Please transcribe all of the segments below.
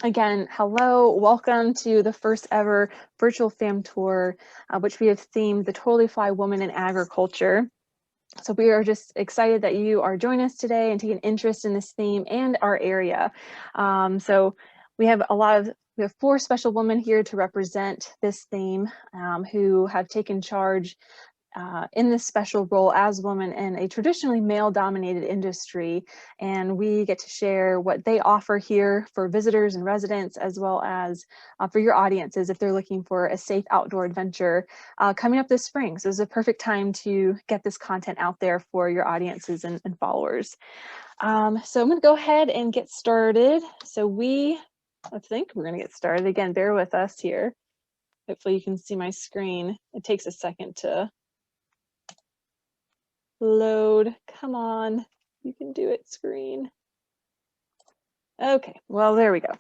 Again, hello, welcome to the first ever virtual fam tour, which we have themed the Totally Fly Woman in Agriculture. So we are just excited that you are joining us today and taking interest in this theme and our area. So we have four special women here to represent this theme who have taken charge in this special role as women in a traditionally male-dominated industry, and we get to share what they offer here for visitors and residents, as well as for your audiences if they're looking for a safe outdoor adventure coming up this spring. So it's a perfect time to get this content out there for your audiences and followers. So I'm going to go ahead and get started. So I think we're going to get started. Again, bear with us here. Hopefully you can see my screen. It takes a second to load. Come on, you can do it, screen. Okay, well, there we go.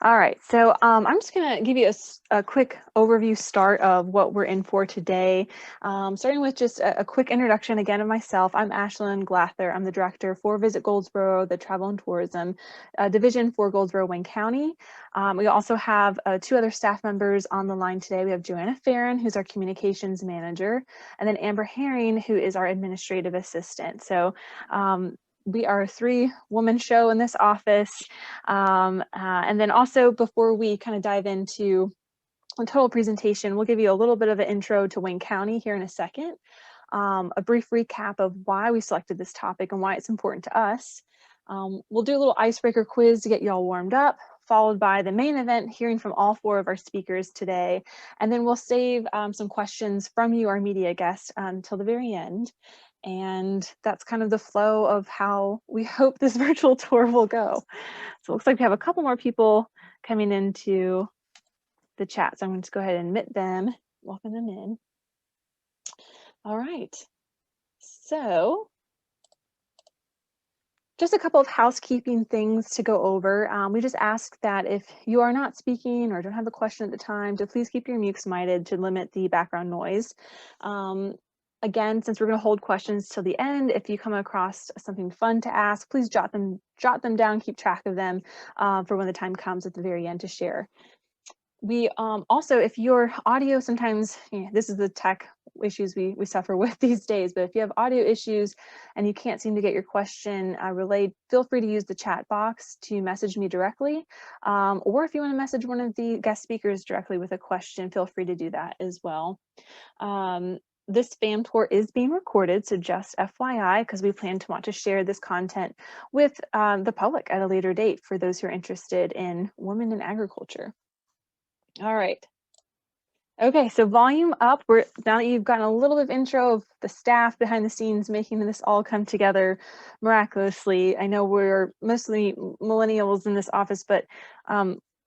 All right, so I'm just gonna give you a quick overview start of what we're in for today. Starting with just a quick introduction again of myself. I'm Ashlyn Glather. I'm the director for Visit Goldsboro, the Travel and Tourism division for Goldsboro, Wayne County. We also have two other staff members on the line today. We have Joanna Farron, who's our communications manager, and then Amber Herring, who is our administrative assistant. So we are a three-woman show in this office. And then also, before we kind of dive into the total presentation, we'll give you a little bit of an intro to Wayne County here in a second, a brief recap of why we selected this topic and why it's important to us. We'll do a little icebreaker quiz to get you all warmed up, followed by the main event, hearing from all four of our speakers today. And then we'll save some questions from you, our media guests, until the very end. And that's kind of the flow of how we hope this virtual tour will go. So it looks like we have a couple more people coming into the chat. So I'm going to go ahead and admit them, welcome them in. All right. So just a couple of housekeeping things to go over. We just ask that if you are not speaking or don't have a question at the time, to please keep your mutes muted to limit the background noise. Again, since we're going to hold questions till the end, if you come across something fun to ask, please jot them down, keep track of them for when the time comes at the very end to share. We also, if your audio sometimes, this is the tech issues we suffer with these days, but if you have audio issues and you can't seem to get your question relayed, feel free to use the chat box to message me directly. Or if you want to message one of the guest speakers directly with a question, feel free to do that as well. This FAM tour is being recorded, so just FYI, because we plan to want to share this content with the public at a later date for those who are interested in women in agriculture. All right. Okay, so volume up. Now that you've gotten a little bit of intro of the staff behind the scenes making this all come together miraculously. I know we're mostly millennials in this office, but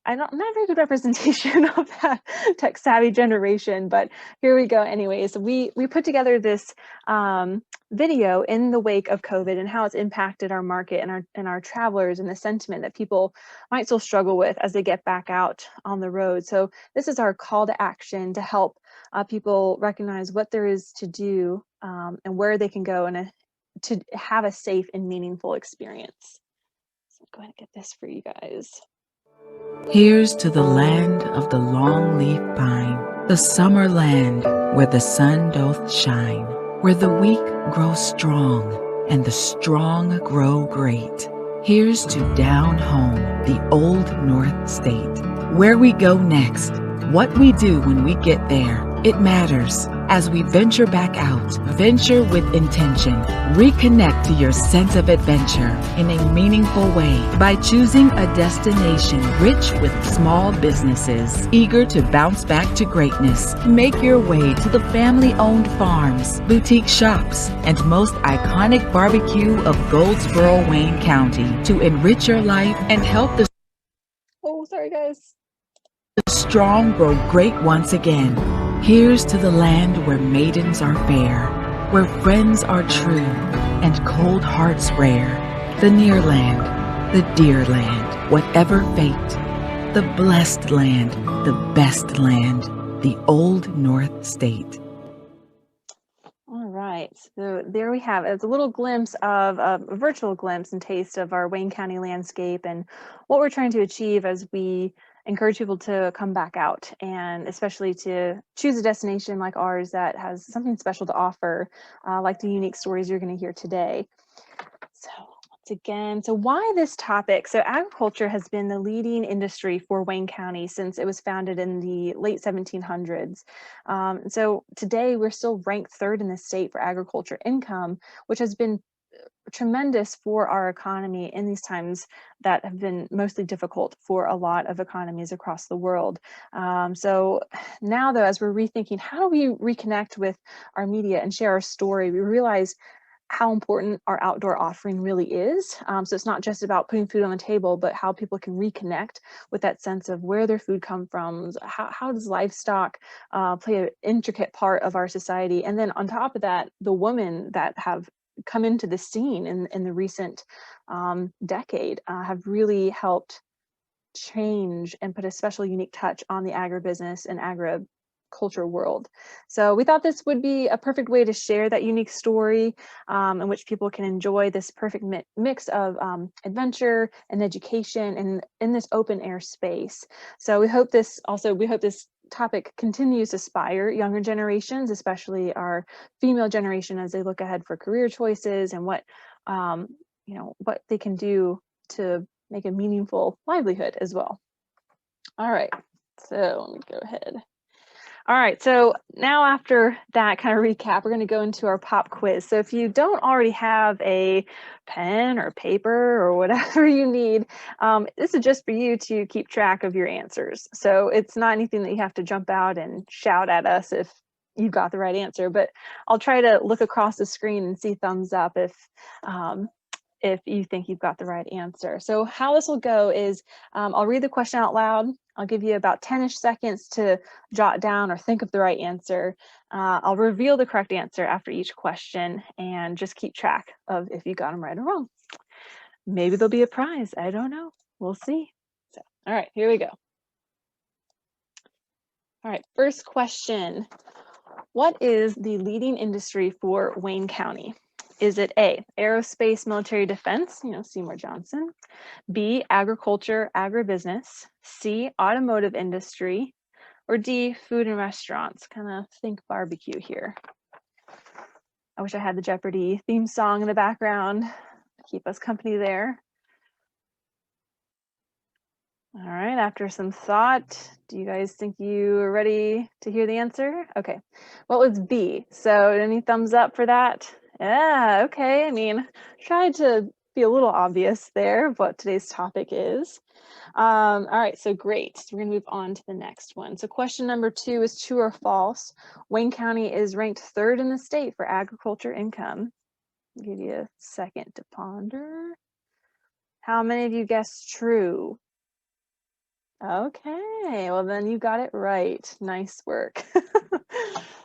I'm not a very good representation of that tech savvy generation, but here we go anyways. We put together this video in the wake of COVID and how it's impacted our market and our travelers and the sentiment that people might still struggle with as they get back out on the road. So this is our call to action to help people recognize what there is to do and where they can go and to have a safe and meaningful experience. So go ahead and get this for you guys. Here's to the land of the long-leaf pine, the summer land where the sun doth shine, where the weak grow strong and the strong grow great. Here's to down home, the old North State, where we go next, what we do when we get there. It matters. As we venture back out, venture with intention. Reconnect to your sense of adventure in a meaningful way by choosing a destination rich with small businesses, eager to bounce back to greatness. Make your way to the family-owned farms, boutique shops, and most iconic barbecue of Goldsboro, Wayne County to enrich your life and help the strong grow great once again. Here's to the land where maidens are fair, where friends are true, and cold hearts rare. The near land, the dear land, whatever fate. The blessed land, the best land, the old North State. All right. right, so there we have it. It's a little glimpse of a virtual glimpse and taste of our Wayne County landscape and what we're trying to achieve as we encourage people to come back out, and especially to choose a destination like ours that has something special to offer, like the unique stories you're going to hear today. So once again, so why this topic? So agriculture has been the leading industry for Wayne County since it was founded in the late 1700s. So today we're still ranked third in the state for agriculture income, which has been tremendous for our economy in these times that have been mostly difficult for a lot of economies across the world. So now though, as we're rethinking how do we reconnect with our media and share our story, we realize how important our outdoor offering really is. So it's not just about putting food on the table, but how people can reconnect with that sense of where their food come from. How does livestock play an intricate part of our society? And then on top of that, the women that have come into the scene in the recent decade have really helped change and put a special unique touch on the agribusiness and agriculture world. So we thought this would be a perfect way to share that unique story in which people can enjoy this perfect mix of adventure and education and in this open air space. So we hope this topic continues to inspire younger generations, especially our female generation, as they look ahead for career choices and what what they can do to make a meaningful livelihood as well. All right, so let me go ahead. All right, so now after that kind of recap, we're going to go into our pop quiz. So if you don't already have a pen or paper or whatever you need, this is just for you to keep track of your answers. So it's not anything that you have to jump out and shout at us if you got the right answer, but I'll try to look across the screen and see thumbs up if you think you've got the right answer. So how this will go is I'll read the question out loud. I'll give you about 10-ish seconds to jot down or think of the right answer. I'll reveal the correct answer after each question and just keep track of if you got them right or wrong. Maybe there'll be a prize. I don't know. We'll see. So, all right, here we go. All right, first question. What is the leading industry for Wayne County? Is it A, aerospace, military defense, Seymour Johnson, B, agriculture, agribusiness, C, automotive industry, or D, food and restaurants? Kind of think barbecue here. I wish I had the Jeopardy theme song in the background to keep us company there. All right, after some thought, do you guys think you are ready to hear the answer? Okay, well, it's B. So any thumbs up for that? Yeah, okay. I mean, tried to be a little obvious there of what today's topic is. All right, so great. So we're gonna move on to the next one. So question number 2 is true or false. Wayne County is ranked third in the state for agriculture income. I'll give you a second to ponder. How many of you guessed true? Okay, well then you got it right. Nice work.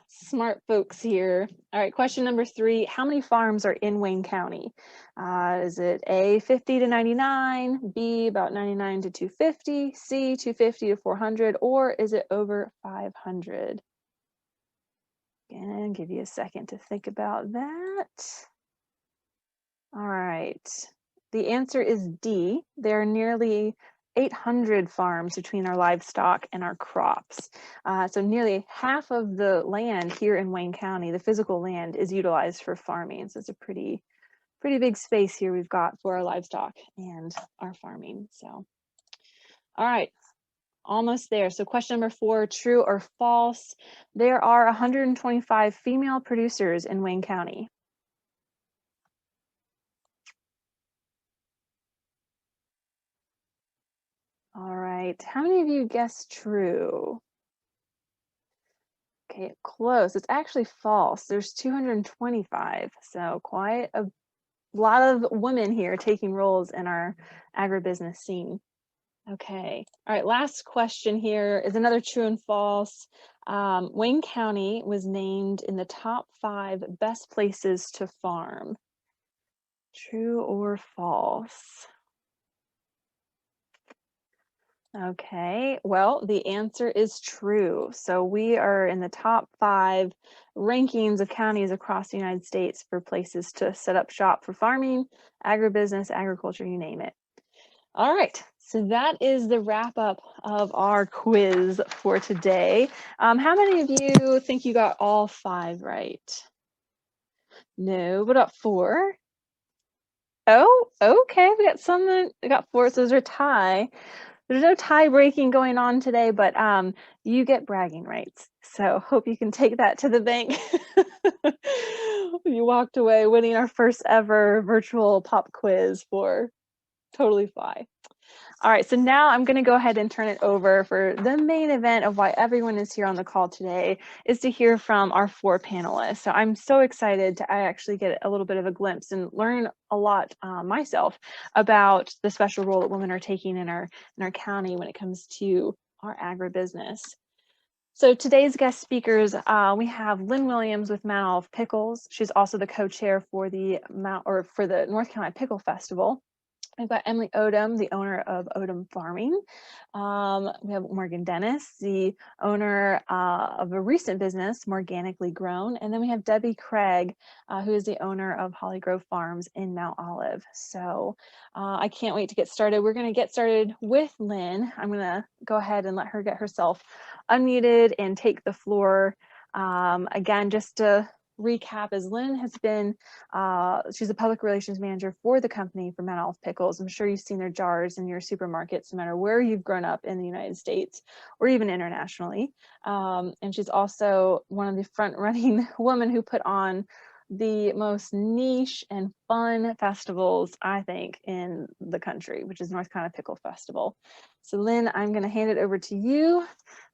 Smart folks here. All right, question number 3. How many farms are in Wayne County? Is it A, 50 to 99, B, about 99 to 250, C, 250 to 400, or is it over 500? Again, give you a second to think about that. All right, the answer is D. There are nearly 800 farms between our livestock and our crops. So nearly half of the land here in Wayne County, the physical land, is utilized for farming. So it's a pretty big space here we've got for our livestock and our farming. So, all right, almost there. So question number 4, true or false? There are 125 female producers in Wayne County. All right, how many of you guessed true? Okay, close. It's actually false. There's 225, so quite a lot of women here taking roles in our agribusiness scene. Okay, all right, last question here is another true and false. Wayne County was named in the top 5 best places to farm. True or false? Okay, well, the answer is true. So we are in the top 5 rankings of counties across the United States for places to set up shop for farming, agribusiness, agriculture, you name it. All right, so that is the wrap up of our quiz for today. How many of you think you got all 5 right? No, what about 4? Oh, okay, we got some that got 4, so those are tie. There's no tie breaking going on today, but you get bragging rights. So hope you can take that to the bank. You walked away winning our first ever virtual pop quiz for Totally Fly. All right, so now I'm going to go ahead and turn it over for the main event of why everyone is here on the call today, is to hear from our 4 panelists. So I'm so excited to actually get a little bit of a glimpse and learn a lot myself about the special role that women are taking in our county when it comes to our agribusiness. So today's guest speakers, we have Lynn Williams with Mount Olive Pickles. She's also the co-chair for the North Carolina Pickle Festival. We've got Emily Odom, the owner of Odom Farming. We have Morgan Dennis, the owner of a recent business, Morganically Grown. And then we have Debbie Craig, who is the owner of Holly Grove Farms in Mount Olive. So I can't wait to get started. We're going to get started with Lynn. I'm going to go ahead and let her get herself unmuted and take the floor. Again, just to recap, as Lynn has been, she's a public relations manager for the company for Mount Olive Pickles. I'm sure you've seen their jars in your supermarkets, no matter where you've grown up in the United States or even internationally. And she's also one of the front-running women who put on the most niche and fun festivals, I think, in the country, which is North Carolina Pickle Festival. So Lynn, I'm going to hand it over to you.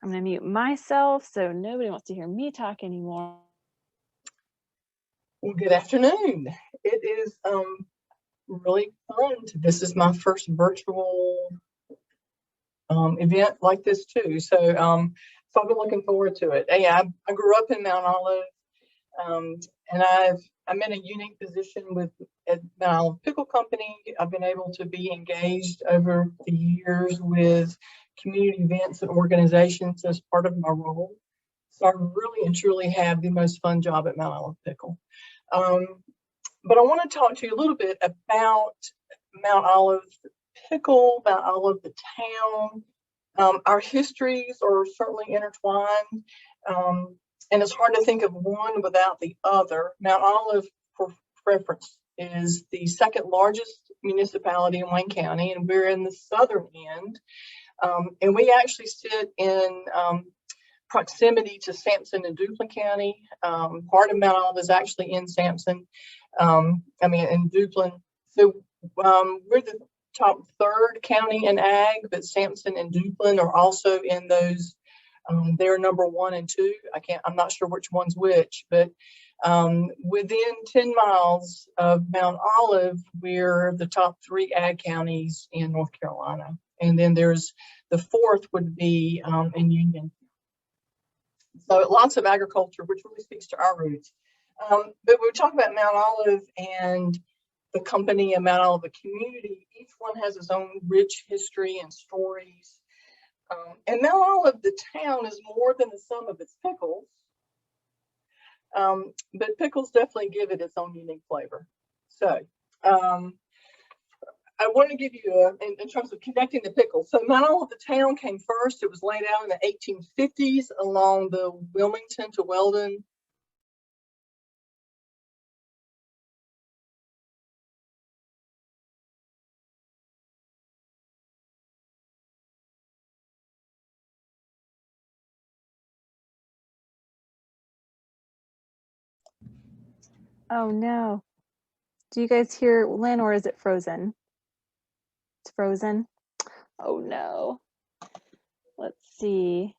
I'm going to mute myself so nobody wants to hear me talk anymore. Well, good afternoon. It is really fun. This is my first virtual event like this too. So I've been looking forward to it. Yeah, I grew up in Mount Olive, and I'm in a unique position at Mount Olive Pickle Company. I've been able to be engaged over the years with community events and organizations as part of my role. So I really and truly have the most fun job at Mount Olive Pickle. But I want to talk to you a little bit about Mount Olive Pickle, Mount Olive the town. Our histories are certainly intertwined, and it's hard to think of one without the other. Mount Olive, for reference, is the second largest municipality in Wayne County, and we're in the southern end. And we actually sit in proximity to Sampson and Duplin County. Part of Mount Olive is actually in Sampson, in Duplin. So we're the top 3rd county in ag, but Sampson and Duplin are also in those. They're number 1 and 2. I'm not sure which one's which, but within 10 miles of Mount Olive, we're the top 3 ag counties in North Carolina. And then there's the 4th would be in Union. So lots of agriculture, which really speaks to our roots. But we talk about Mount Olive and the company and Mount Olive, the community. Each one has its own rich history and stories. And Mount Olive, the town, is more than the sum of its pickles. But pickles definitely give it its own unique flavor. So I want to give you, in terms of connecting the pickles. So Mount Olive, the town, came first. It was laid out in the 1850s along the Wilmington to Weldon. Oh no. Do you guys hear Lynn, or is it frozen? It's frozen. Oh no. Let's see.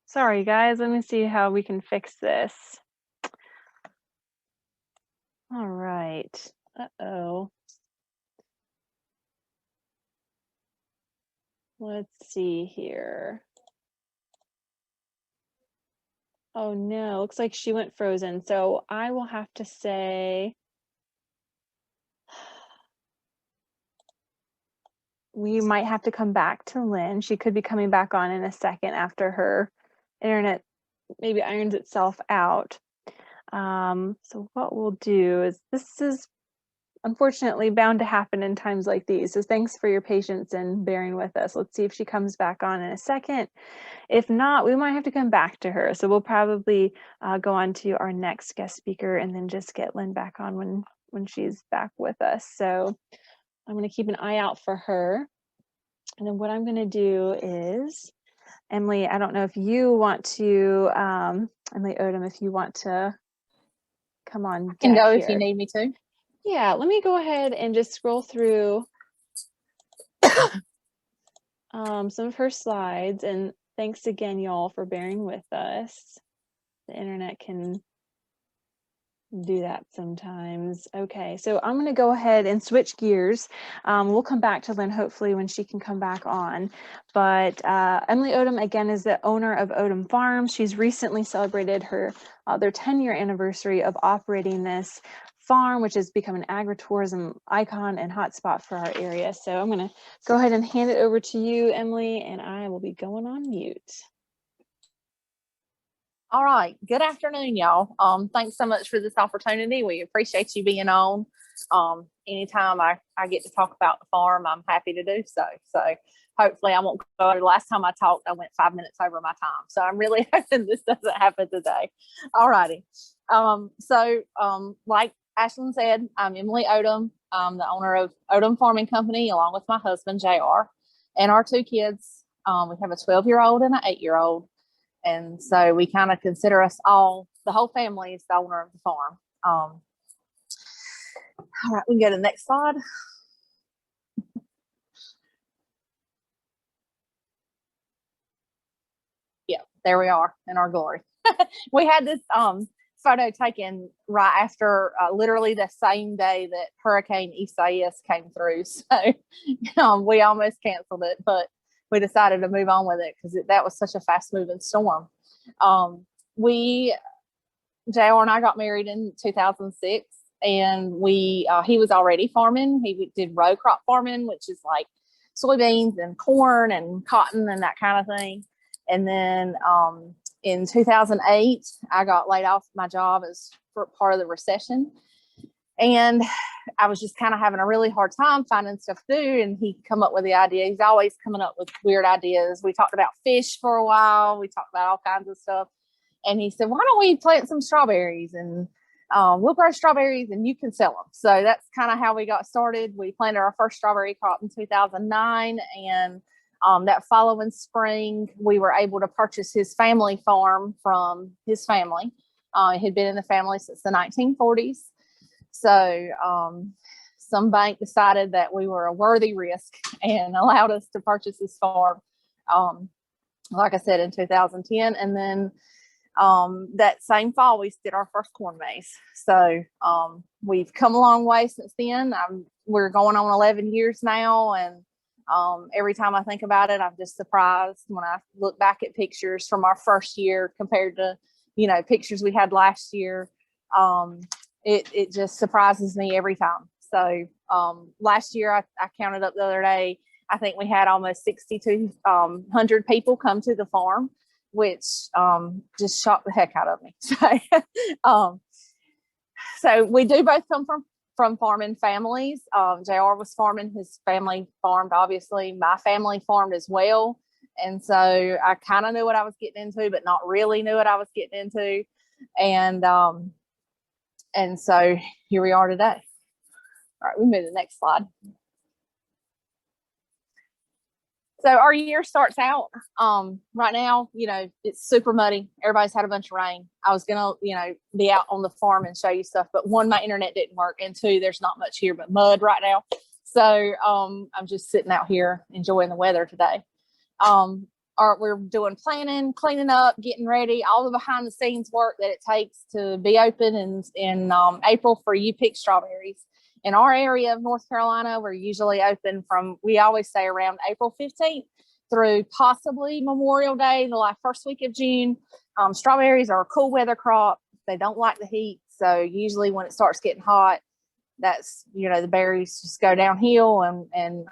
Sorry guys, let me see how we can fix this. All right. Uh-oh. Let's see here. Oh no, looks like she went frozen. So I will have to say, we might have to come back to Lynn. She could be coming back on in a second after her internet maybe irons itself out. So what we'll do is, this is unfortunately bound to happen in times like these. So thanks for your patience and bearing with us. Let's see if she comes back on in a second. If not, we might have to come back to her. So we'll probably go on to our next guest speaker and then just get Lynn back on when she's back with us. So I'm going to keep an eye out for her. And then what I'm going to do is, Emily, I don't know if you want to, Emily Odom, if you want to come on deck Can go here. if you need me to. Yeah, let me go ahead and just scroll through some of her slides. And thanks again, y'all, for bearing with us. The internet can do that sometimes. Okay, so I'm going to go ahead and switch gears. We'll come back to Lynn hopefully when she can come back on. But Emily Odom, again, is the owner of Odom Farms. She's recently celebrated their 10-year anniversary of operating this farm, which has become an agritourism icon and hotspot for our area. So I'm going to go ahead and hand it over to you, Emily, and I will be going on mute. All right. Good afternoon, y'all. Thanks so much for this opportunity. We appreciate you being on. Anytime I get to talk about the farm, I'm happy to do so. So hopefully I won't go. The last time I talked, I went 5 minutes over my time. So I'm really hoping this doesn't happen today. All righty. Like Ashlyn said, I'm Emily Odom. I'm the owner of Odom Farming Company, along with my husband, JR, and our 2 kids. We have a 12-year-old and an 8-year-old. And so we kind of consider us all, the whole family is the owner of the farm. All right, we can go to the next slide. Yeah, there we are in our glory. We had this photo taken right after literally the same day that Hurricane Isaias came through. So we almost canceled it, but we decided to move on with it because that was such a fast moving storm. JR and I got married in 2006, and he was already farming. He did row crop farming, which is like soybeans and corn and cotton and that kind of thing. And then in 2008, I got laid off my job as for part of the recession. And I was just kind of having a really hard time finding stuff to do. And he come up with the idea. He's always coming up with weird ideas. We talked about fish for a while. We talked about all kinds of stuff. And he said, why don't we plant some strawberries, and we'll grow strawberries and you can sell them. So that's kind of how we got started. We planted our first strawberry crop in 2009. And that following spring, we were able to purchase his family farm from his family. It had been in the family since the 1940s. So some bank decided that we were a worthy risk and allowed us to purchase this farm, like I said, in 2010. And then that same fall, we did our first corn maze. So we've come a long way since then. We're going on 11 years now. And every time I think about it, I'm just surprised when I look back at pictures from our first year compared to, pictures we had last year. It just surprises me every time. So last year, I counted up the other day, I think we had almost 6,200 people come to the farm, which just shocked the heck out of me. So we do both come from farming families. JR was farming, his family farmed, obviously. My family farmed as well. And so I kind of knew what I was getting into, but not really knew what I was getting into. And so here we are today. All right, we move to the next slide. So our year starts out right now, it's super muddy. Everybody's had a bunch of rain. I was going to, be out on the farm and show you stuff, but 1, my internet didn't work, and 2, there's not much here but mud right now. So I'm just sitting out here enjoying the weather today. We're doing planning, cleaning up, getting ready, all the behind the scenes work that it takes to be open in April for you pick strawberries. In our area of North Carolina, we're usually open from, we always say, around April 15th through possibly Memorial Day, the first week of June. Strawberries are a cool weather crop. They don't like the heat. So usually when it starts getting hot, that's, the berries just go downhill, and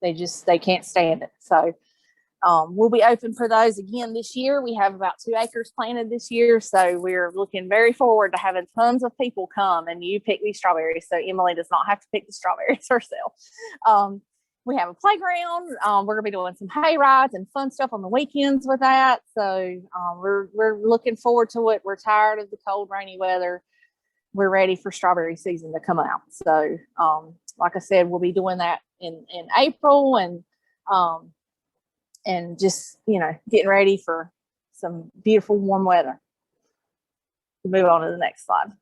they can't stand it. So we'll be open for those again this year. We have about 2 acres planted this year, so we're looking very forward to having tons of people come and you pick these strawberries, so Emily does not have to pick the strawberries herself. We have a playground. We're gonna be doing some hay rides and fun stuff on the weekends with that. So we're looking forward to it. We're tired of the cold, rainy weather. We're ready for strawberry season to come out. So like I said, we'll be doing that in April, and just, you know, getting ready for some beautiful warm weather. We'll move on to the next slide.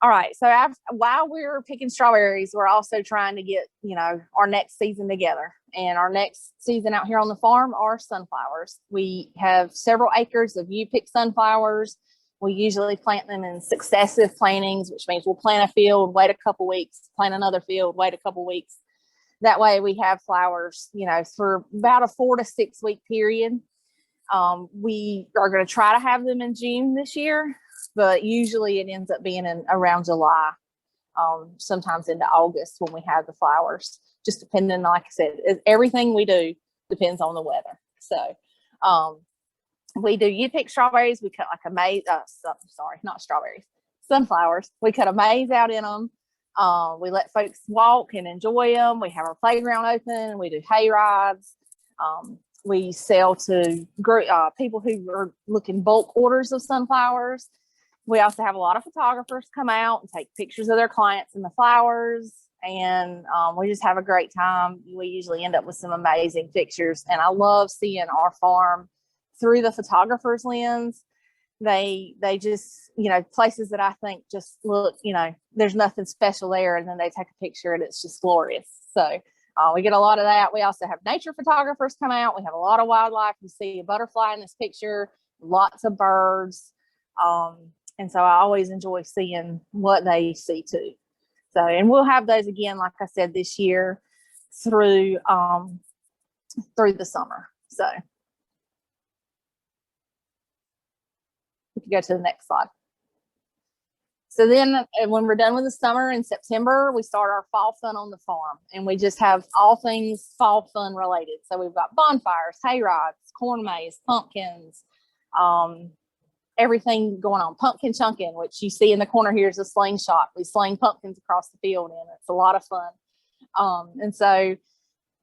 All right, so while we're picking strawberries, we're also trying to get, you know, our next season together. And our next season out here on the farm are sunflowers. We have several acres of you-pick sunflowers. We usually plant them in successive plantings, which means we'll plant a field, wait a couple weeks, plant another field, wait a couple weeks. That way we have flowers, you know, for about a 4 to 6 week period. We are going to try to have them in June this year, but usually it ends up being in around July, sometimes into August when we have the flowers, just depending, like I said, everything we do depends on the weather. So we do you-pick strawberries. We cut like a maze, sorry, not strawberries, sunflowers. We cut a maze out in them. We let folks walk and enjoy them. We have our playground open. We do hay rides. We sell to people who are looking bulk orders of sunflowers. We also have a lot of photographers come out and take pictures of their clients and the flowers. And we just have a great time. We usually end up with some amazing pictures. And I love seeing our farm through the photographer's lens. They just, you know, places that I think just look, you know, there's nothing special there, and then they take a picture and it's just glorious. So we get a lot of that. We also have nature photographers come out. We have a lot of wildlife. You see a butterfly in this picture, lots of birds. And so I always enjoy seeing what they see too. So, and we'll have those again, like I said, this year through the summer. So we can go to the next slide. So then when we're done with the summer in September, we start our fall fun on the farm, and we just have all things fall fun related. So we've got bonfires, hay rides, corn maze, pumpkins, everything going on. Pumpkin chunking, which you see in the corner here is a slingshot. We sling pumpkins across the field, and it's a lot of fun. And so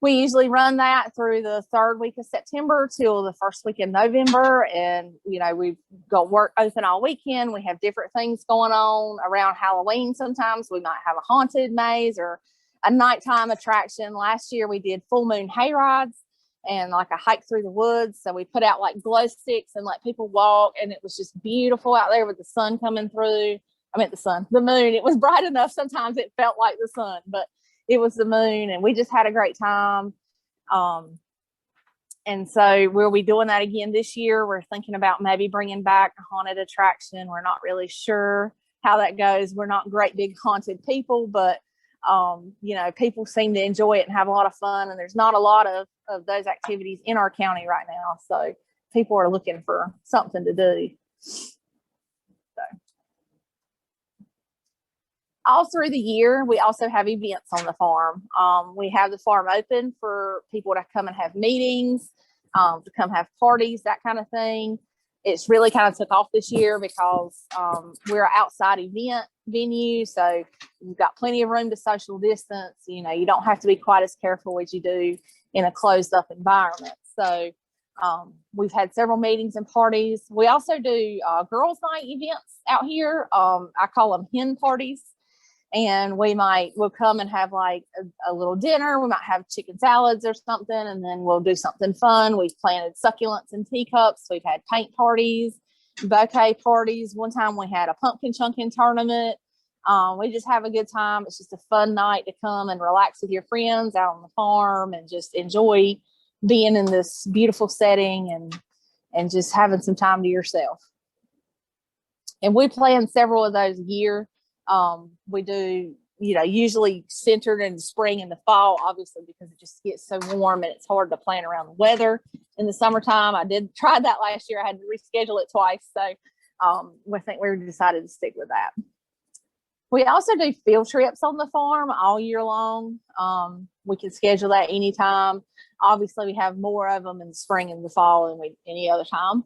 we usually run that through the 3rd week of September till the 1st week in November. And, you know, we've got work open all weekend. We have different things going on around Halloween. Sometimes we might have a haunted maze or a nighttime attraction. Last year we did full moon hay rides and like a hike through the woods. So we put out like glow sticks and let people walk, and it was just beautiful out there with the sun coming through. I meant the moon. It was bright enough. Sometimes it felt like the sun, but it was the moon, and we just had a great time. And so we'll be doing that again this year. We're thinking about maybe bringing back a haunted attraction. We're not really sure how that goes. We're not great big haunted people, but you know, people seem to enjoy it and have a lot of fun. And there's not a lot of those activities in our county right now. So people are looking for something to do. All through the year, we also have events on the farm. We have the farm open for people to come and have meetings, to come have parties, that kind of thing. It's really kind of took off this year because we're an outside event venue, so you've got plenty of room to social distance. You know, you don't have to be quite as careful as you do in a closed up environment. So we've had several meetings and parties. We also do girls' night events out here. I call them hen parties. And we'll come and have like a little dinner. We might have chicken salads or something, and then we'll do something fun. We've planted succulents in teacups. We've had paint parties, bouquet parties. One time we had a pumpkin chunking tournament. We just have a good time. It's just a fun night to come and relax with your friends out on the farm and just enjoy being in this beautiful setting and just having some time to yourself. And we plan several of those a year. We do, you know, usually centered in the spring and the fall, obviously, because it just gets so warm and it's hard to plan around the weather in the summertime. I did try that last year. I had to reschedule it twice. So I think we decided to stick with that. We also do field trips on the farm all year long. We can schedule that anytime. Obviously, we have more of them in the spring and the fall than any other time.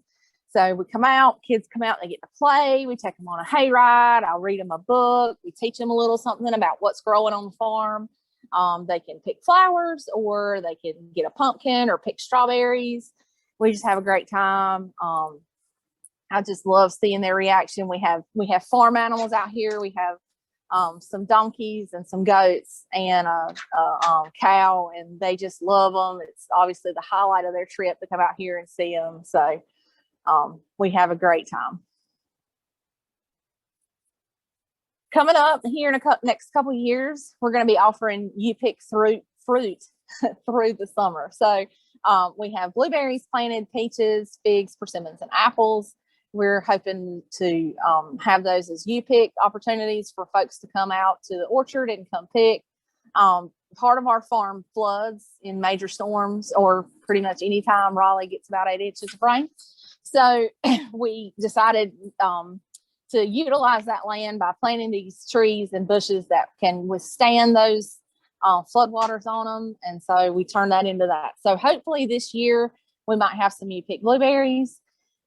So we come out, kids come out, they get to play. We take them on a hayride. I'll read them a book. We teach them a little something about what's growing on the farm. They can pick flowers, or they can get a pumpkin or pick strawberries. We just have a great time. I just love seeing their reaction. We have farm animals out here. We have some donkeys and some goats and a cow, and they just love them. It's obviously the highlight of their trip to come out here and see them. So we have a great time. Coming up here in next couple of years, we're going to be offering you pick fruit through the summer. So we have blueberries planted, peaches, figs, persimmons, and apples. We're hoping to have those as you pick opportunities for folks to come out to the orchard and come pick. Part of our farm floods in major storms, or pretty much anytime Raleigh gets about 8 inches of rain. So we decided to utilize that land by planting these trees and bushes that can withstand those floodwaters on them. And so we turned that into that. So hopefully this year we might have some you pick blueberries,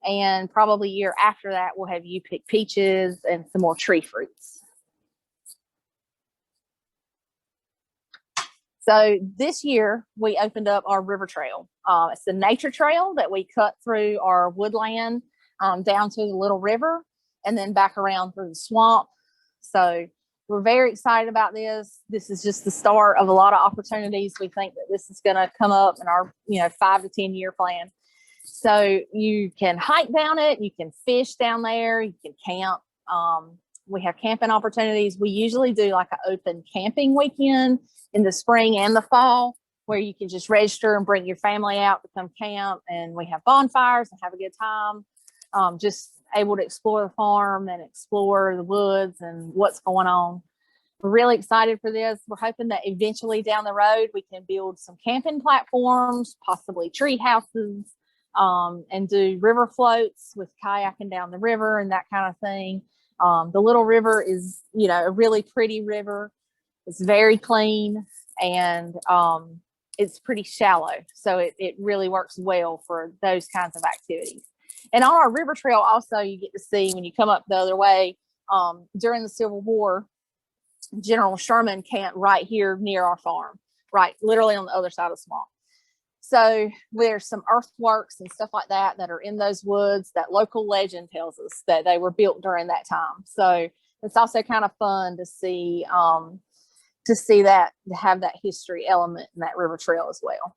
and probably year after that we'll have you pick peaches and some more tree fruits. So this year we opened up our river trail. It's a nature trail that we cut through our woodland down to the little river, and then back around through the swamp. So we're very excited about this. This is just the start of a lot of opportunities. We think that this is going to come up in our 5 to 10 year plan. So you can hike down it, you can fish down there, you can camp. We have camping opportunities. We usually do like an open camping weekend in the spring and the fall, where you can just register and bring your family out to come camp. And we have bonfires and have a good time. Just able to explore the farm and explore the woods and what's going on. We're really excited for this. We're hoping that eventually down the road we can build some camping platforms, possibly tree houses, and do river floats with kayaking down the river and that kind of thing. The little river is, a really pretty river. It's very clean, and it's pretty shallow. So it really works well for those kinds of activities. And on our river trail also, you get to see, when you come up the other way, during the Civil War, General Sherman camped right here near our farm, right, literally on the other side of the swamp. So there's some earthworks and stuff like that are in those woods that local legend tells us that they were built during that time. So it's also kind of fun to see that, to have that history element in that river trail as well.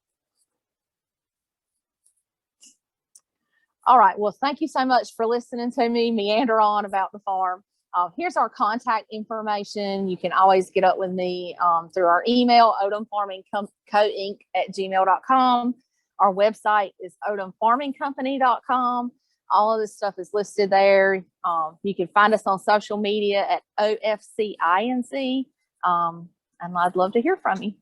All right. Well, thank you so much for listening to me meander on about the farm. Here's our contact information. You can always get up with me through our email, odomfarmingcoinc@gmail.com. Our website is odomfarmingcompany.com. All of this stuff is listed there. You can find us on social media at OFCINC. And I'd love to hear from you.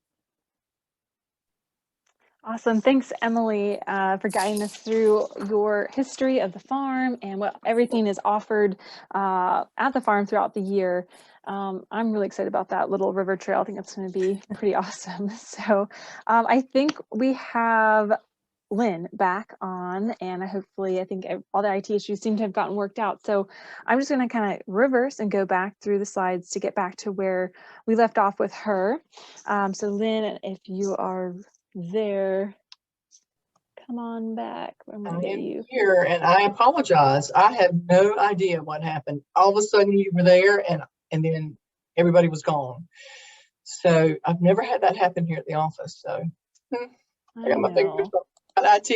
Awesome. Thanks, Emily, for guiding us through your history of the farm and what everything is offered at the farm throughout the year. I'm really excited about that little river trail. I think it's going to be pretty awesome. So I think we have Lynn back on, and I think all the IT issues seem to have gotten worked out. So I'm just going to kind of reverse and go back through the slides to get back to where we left off with her. So Lynn, if you are there, come on back. I'm gonna get you here, and I apologize. I have no idea what happened. All of a sudden you were there, and then everybody was gone. So I've never had that happen here at the office. So I got my fingers on IT.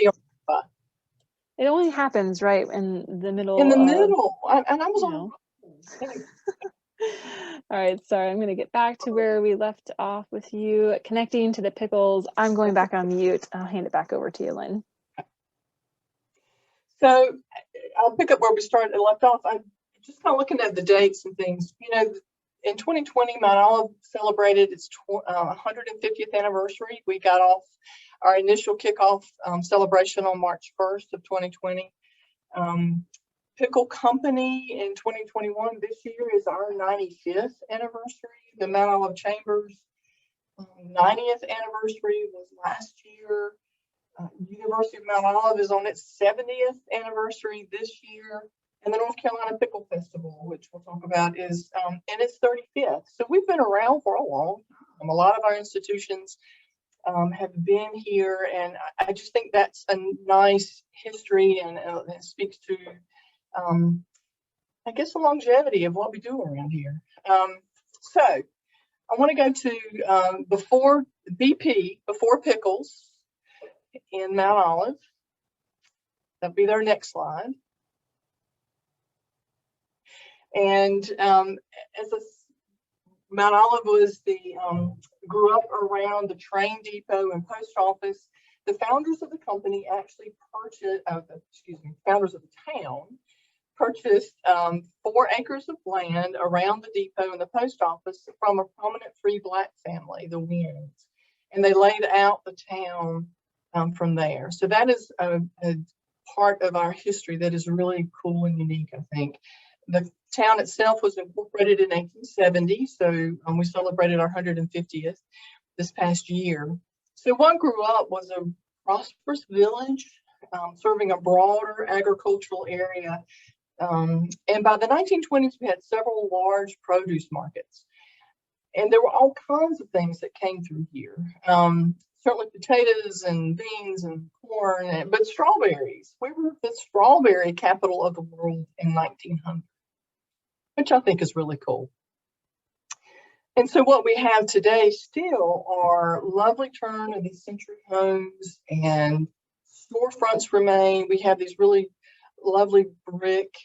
It only happens right in the middle. And I was on. All right, sorry, I'm going to get back to where we left off with you connecting to the pickles. I'm going back on mute. I'll hand it back over to you, Lynn. So I'll pick up where we left off. I'm just kind of looking at the dates and things. In 2020, Mount Olive celebrated its 150th anniversary. We got off our initial kickoff celebration on March 1st of 2020. Pickle Company in 2021. This year is our 95th anniversary. The Mount Olive Chambers 90th anniversary was last year. University of Mount Olive is on its 70th anniversary this year. And the North Carolina Pickle Festival, which we'll talk about, is in its 35th. So we've been around for a long time. A lot of our institutions have been here, and I just think that's a nice history, and it speaks to, I guess, the longevity of what we do around here. So I want to go to before Pickles in Mount Olive. That'll be their next slide. And as Mount Olive was grew up around the train depot and post office. The founders of the company actually founders of the town purchased 4 acres of land around the depot and the post office from a prominent free Black family, the Winds, and they laid out the town from there. So that is a part of our history that is really cool and unique, I think. The town itself was incorporated in 1870, so we celebrated our 150th this past year. So what grew up was a prosperous village serving a broader agricultural area. And by the 1920s, we had several large produce markets. And there were all kinds of things that came through here. Certainly potatoes and beans and corn, but strawberries. We were the strawberry capital of the world in 1900. Which I think is really cool. And so what we have today still are lovely turn of these century homes, and storefronts remain. We have these really lovely brick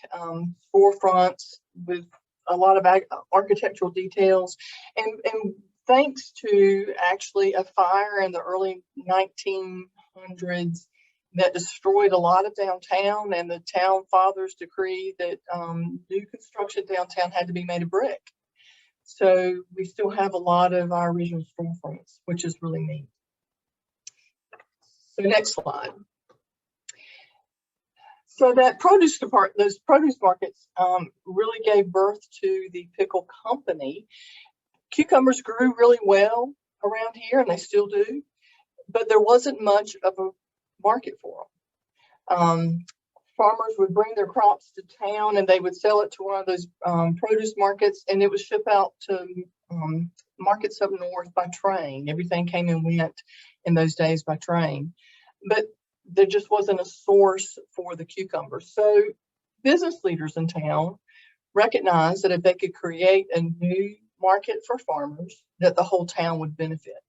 storefronts with a lot of architectural details. And thanks to actually a fire in the early 1900s that destroyed a lot of downtown, and the town fathers decreed that new construction downtown had to be made of brick. So we still have a lot of our original storefronts, which is really neat. So next slide. So that those produce markets really gave birth to the Pickle Company. Cucumbers grew really well around here, and they still do, but there wasn't much of a market for them. Farmers would bring their crops to town, and they would sell it to one of those produce markets, and it was shipped out to markets up north by train. Everything came and went in those days by train, but there just wasn't a source for the cucumbers. So business leaders in town recognized that if they could create a new market for farmers, that the whole town would benefit.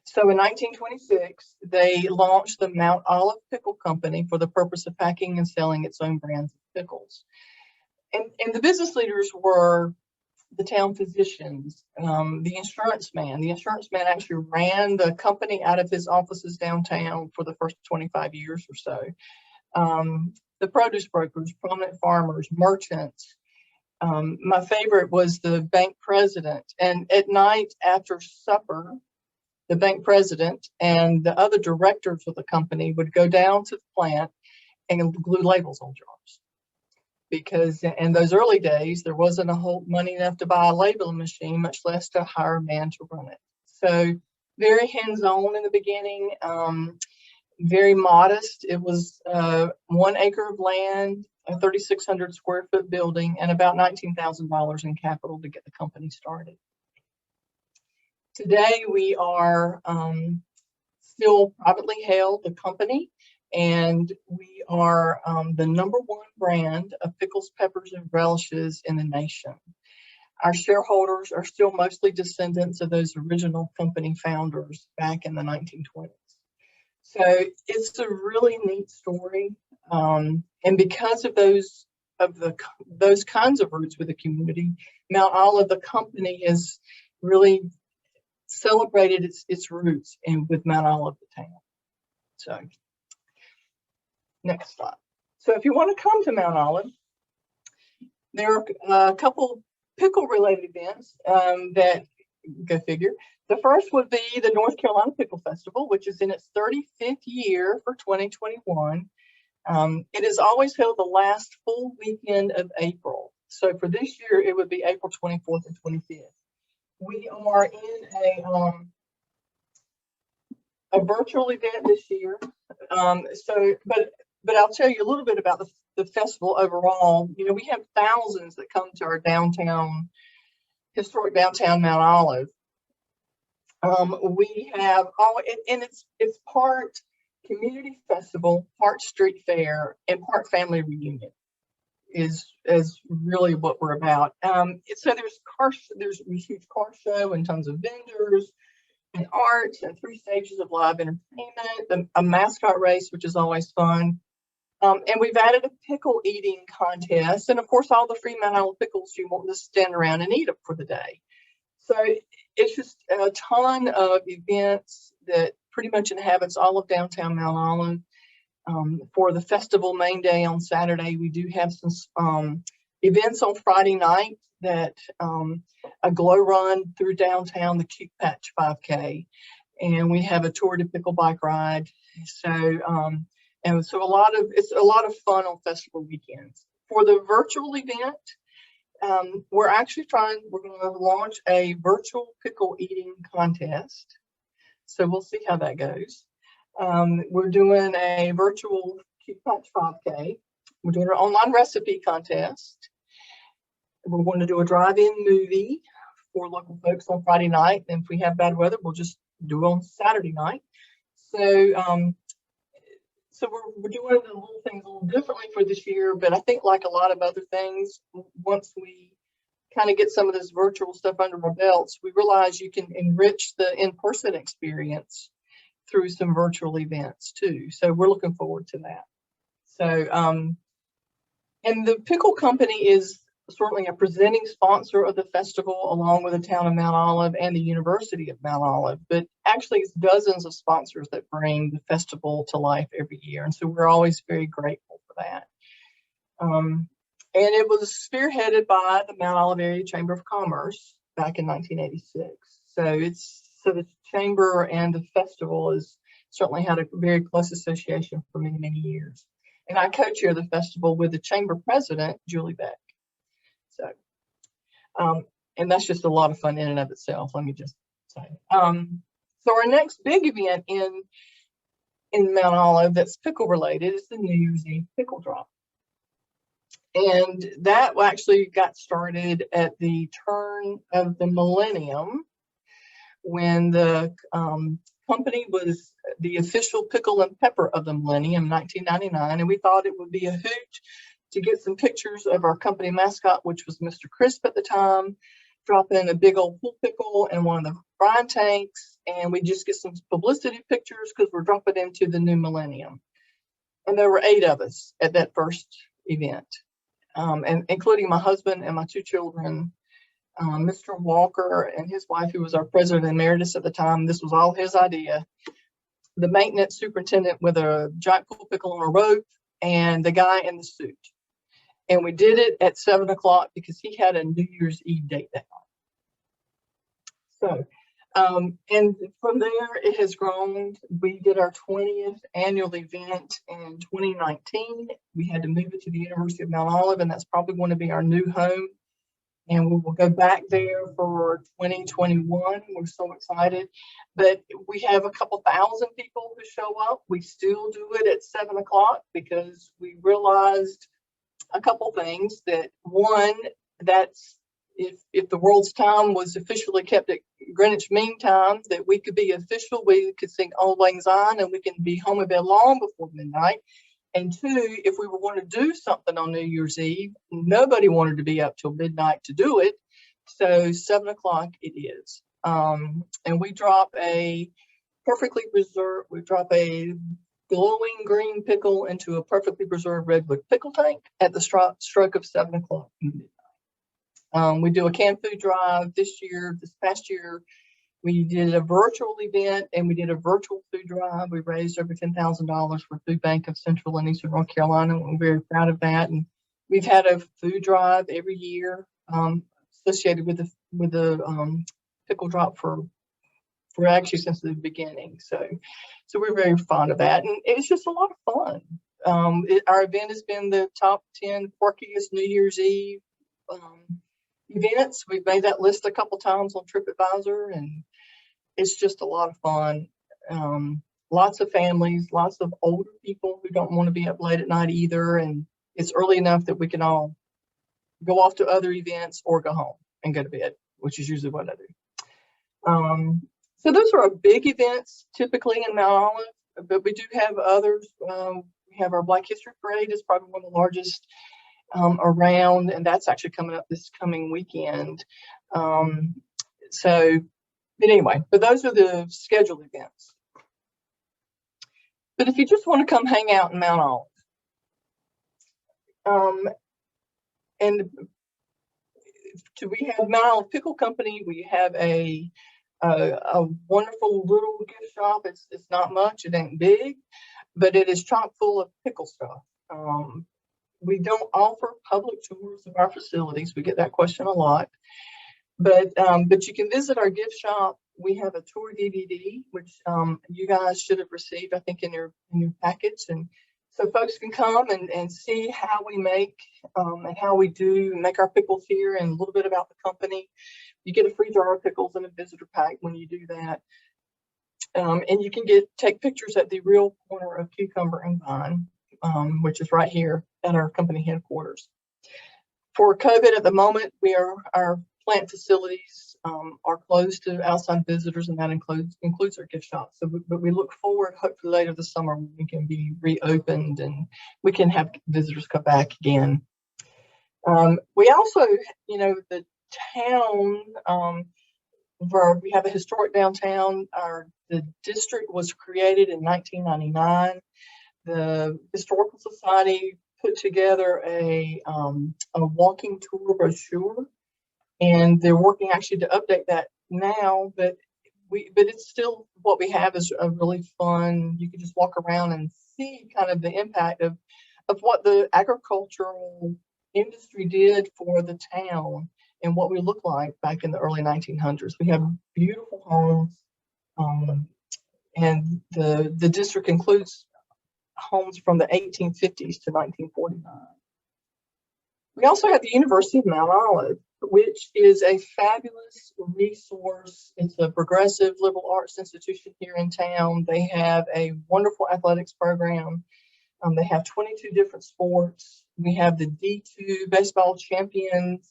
So in 1926, they launched the Mount Olive Pickle Company for the purpose of packing and selling its own brands of pickles. And the business leaders were the town physicians, the insurance man. The insurance man actually ran the company out of his offices downtown for the first 25 years or so. The produce brokers, prominent farmers, merchants. My favorite was the bank president. And at night after supper, the bank president and the other directors of the company would go down to the plant and glue labels on jars. Because in those early days, there wasn't a whole money enough to buy a labeling machine, much less to hire a man to run it. So very hands-on in the beginning, very modest. It was 1 acre of land, a 3,600 square foot building, and about $19,000 in capital to get the company started. Today, we are still privately held, the company, and we are the #1 brand of pickles, peppers, and relishes in the nation. Our shareholders are still mostly descendants of those original company founders back in the 1920s. So it's a really neat story. And because of those kinds of roots with the community, Mount Olive, the company, has really celebrated its roots with Mount Olive, the town. So next slide. So if you want to come to Mount Olive, there are a couple pickle related events that go figure. The first would be the North Carolina Pickle Festival, which is in its 35th year for 2021. It is always held the last full weekend of April. So for this year, it would be April 24th and 25th. We are in a virtual event this year. But I'll tell you a little bit about the festival overall. You know, we have thousands that come to our historic downtown Mount Olive. We have and it's part community festival, part street fair, and part family reunion is really what we're about. So there's a huge car show and tons of vendors and arts and 3 stages of live entertainment, a mascot race, which is always fun. And we've added a pickle eating contest, and of course all the free Mount Olive pickles you want to stand around and eat them for the day. So it's just a ton of events that pretty much inhabits all of downtown Mount Olive. For the festival main day on Saturday, we do have some events on Friday night that a glow run through downtown, the Cute Patch 5K, and we have a tour to Pickle bike ride. So it's a lot of fun on festival weekends. For the virtual event, we're going to launch a virtual pickle eating contest. So we'll see how that goes. We're doing a virtual Cute Patch 5K. We're doing an online recipe contest. We're going to do a drive-in movie for local folks on Friday night. And if we have bad weather, we'll just do it on Saturday night. So, we're doing the little things a little differently for this year, but I think like a lot of other things, once we kind of get some of this virtual stuff under our belts, we realize you can enrich the in-person experience through some virtual events too. So we're looking forward to that. So, and the Pickle Company is certainly a presenting sponsor of the festival, along with the town of Mount Olive and the University of Mount Olive. But actually, it's dozens of sponsors that bring the festival to life every year. And so we're always very grateful for that. And it was spearheaded by the Mount Olive Area Chamber of Commerce back in 1986. So the chamber and the festival has certainly had a very close association for many, many years. And I co-chair the festival with the chamber president, Julie Beck. So, and that's just a lot of fun in and of itself, let me just say. So our next big event in Mount Olive that's pickle related is the New Year's Eve Pickle Drop. And that actually got started at the turn of the millennium, when the company was the official pickle and pepper of the millennium in 1999. And we thought it would be a hoot to get some pictures of our company mascot, which was Mr. Crisp at the time, drop in a big old pool pickle in one of the brine tanks, and we just get some publicity pictures because we're dropping into the new millennium. And there were 8 of us at that first event, and including my husband and my 2 children, Mr. Walker and his wife, who was our president emeritus at the time. This was all his idea. The maintenance superintendent with a giant pool pickle on a rope, and the guy in the suit. And we did it at 7 o'clock because he had a New Year's Eve date that night. So, and from there it has grown. We did our 20th annual event in 2019. We had to move it to the University of Mount Olive, and that's probably going to be our new home. And we will go back there for 2021. We're so excited. But we have a couple thousand people who show up. We still do it at 7 o'clock because we realized a couple things. That one, that's if the world's time was officially kept at Greenwich Mean Time, that we could be official. We could sing Auld Lang Syne, and we can be home in bed long before midnight. And 2, if we were going to do something on New Year's Eve, nobody wanted to be up till midnight to do it. So 7 o'clock it is. And we drop a glowing green pickle into a perfectly preserved redwood pickle tank at the stroke of 7 o'clock midnight. We do a canned food drive this past year. We did a virtual event, and we did a virtual food drive. We raised over $10,000 for Food Bank of Central and Eastern North Carolina. We're very proud of that. And we've had a food drive every year associated with the pickle drop for actually since the beginning. So we're very fond of that, and it's just a lot of fun. Our event has been the top 10 quirkiest New Year's Eve events. We've made that list a couple times on TripAdvisor, and it's just a lot of fun. Lots of families, lots of older people who don't want to be up late at night either. And it's early enough that we can all go off to other events or go home and go to bed, which is usually what I do. So those are our big events typically in Mount Olive, but we do have others. We have our Black History Parade is probably one of the largest around, and that's actually coming up this coming weekend. But anyway, but those are the scheduled events. But if you just want to come hang out in Mount Olive, and we have Mount Olive Pickle Company. We have a wonderful little gift shop. It's not much. It ain't big, but it is chock full of pickle stuff. We don't offer public tours of our facilities. We get that question a lot. But you can visit our gift shop. We have a tour DVD, which you guys should have received, I think, in your package. And so folks can come and see how we make and how we do make our pickles here, and a little bit about the company. You get a free jar of pickles and a visitor pack when you do that. And you can take pictures at the real corner of Cucumber and Vine, which is right here at our company headquarters. For COVID at the moment, our plant facilities are closed to outside visitors, and that includes our gift shop. But we look forward, hopefully later this summer, when we can be reopened and we can have visitors come back again. We also, the town, we have a historic downtown. The district was created in 1999. The Historical Society put together a walking tour brochure, and they're working actually to update that now. But it's still, what we have is a really fun. You can just walk around and see kind of the impact of what the agricultural industry did for the town and what we look like back in the early 1900s. We have beautiful homes, and the district includes homes from the 1850s to 1949. We also have the University of Mount Olive, which is a fabulous resource. It's a progressive liberal arts institution here in town. They have a wonderful athletics program. They have 22 different sports. We have the D2 baseball champions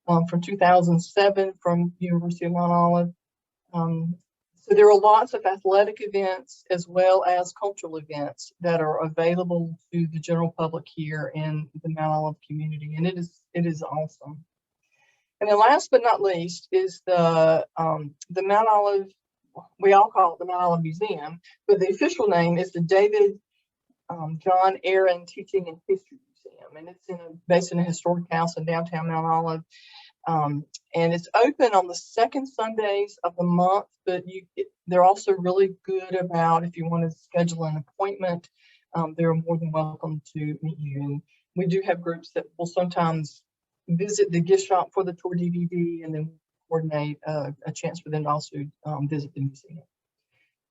from 2007 from University of Mount Olive. So there are lots of athletic events as well as cultural events that are available to the general public here in the Mount Olive community, and it is awesome. And then last but not least is the Mount Olive. We all call it the Mount Olive Museum, but the official name is the David John Aaron Teaching and History Museum, and it's based in a historic house in downtown Mount Olive. And it's open on the second Sundays of the month, but they're also really good about, if you want to schedule an appointment, they're more than welcome to meet you. And we do have groups that will sometimes visit the gift shop for the tour DVD, and then coordinate a chance for them to also visit the museum.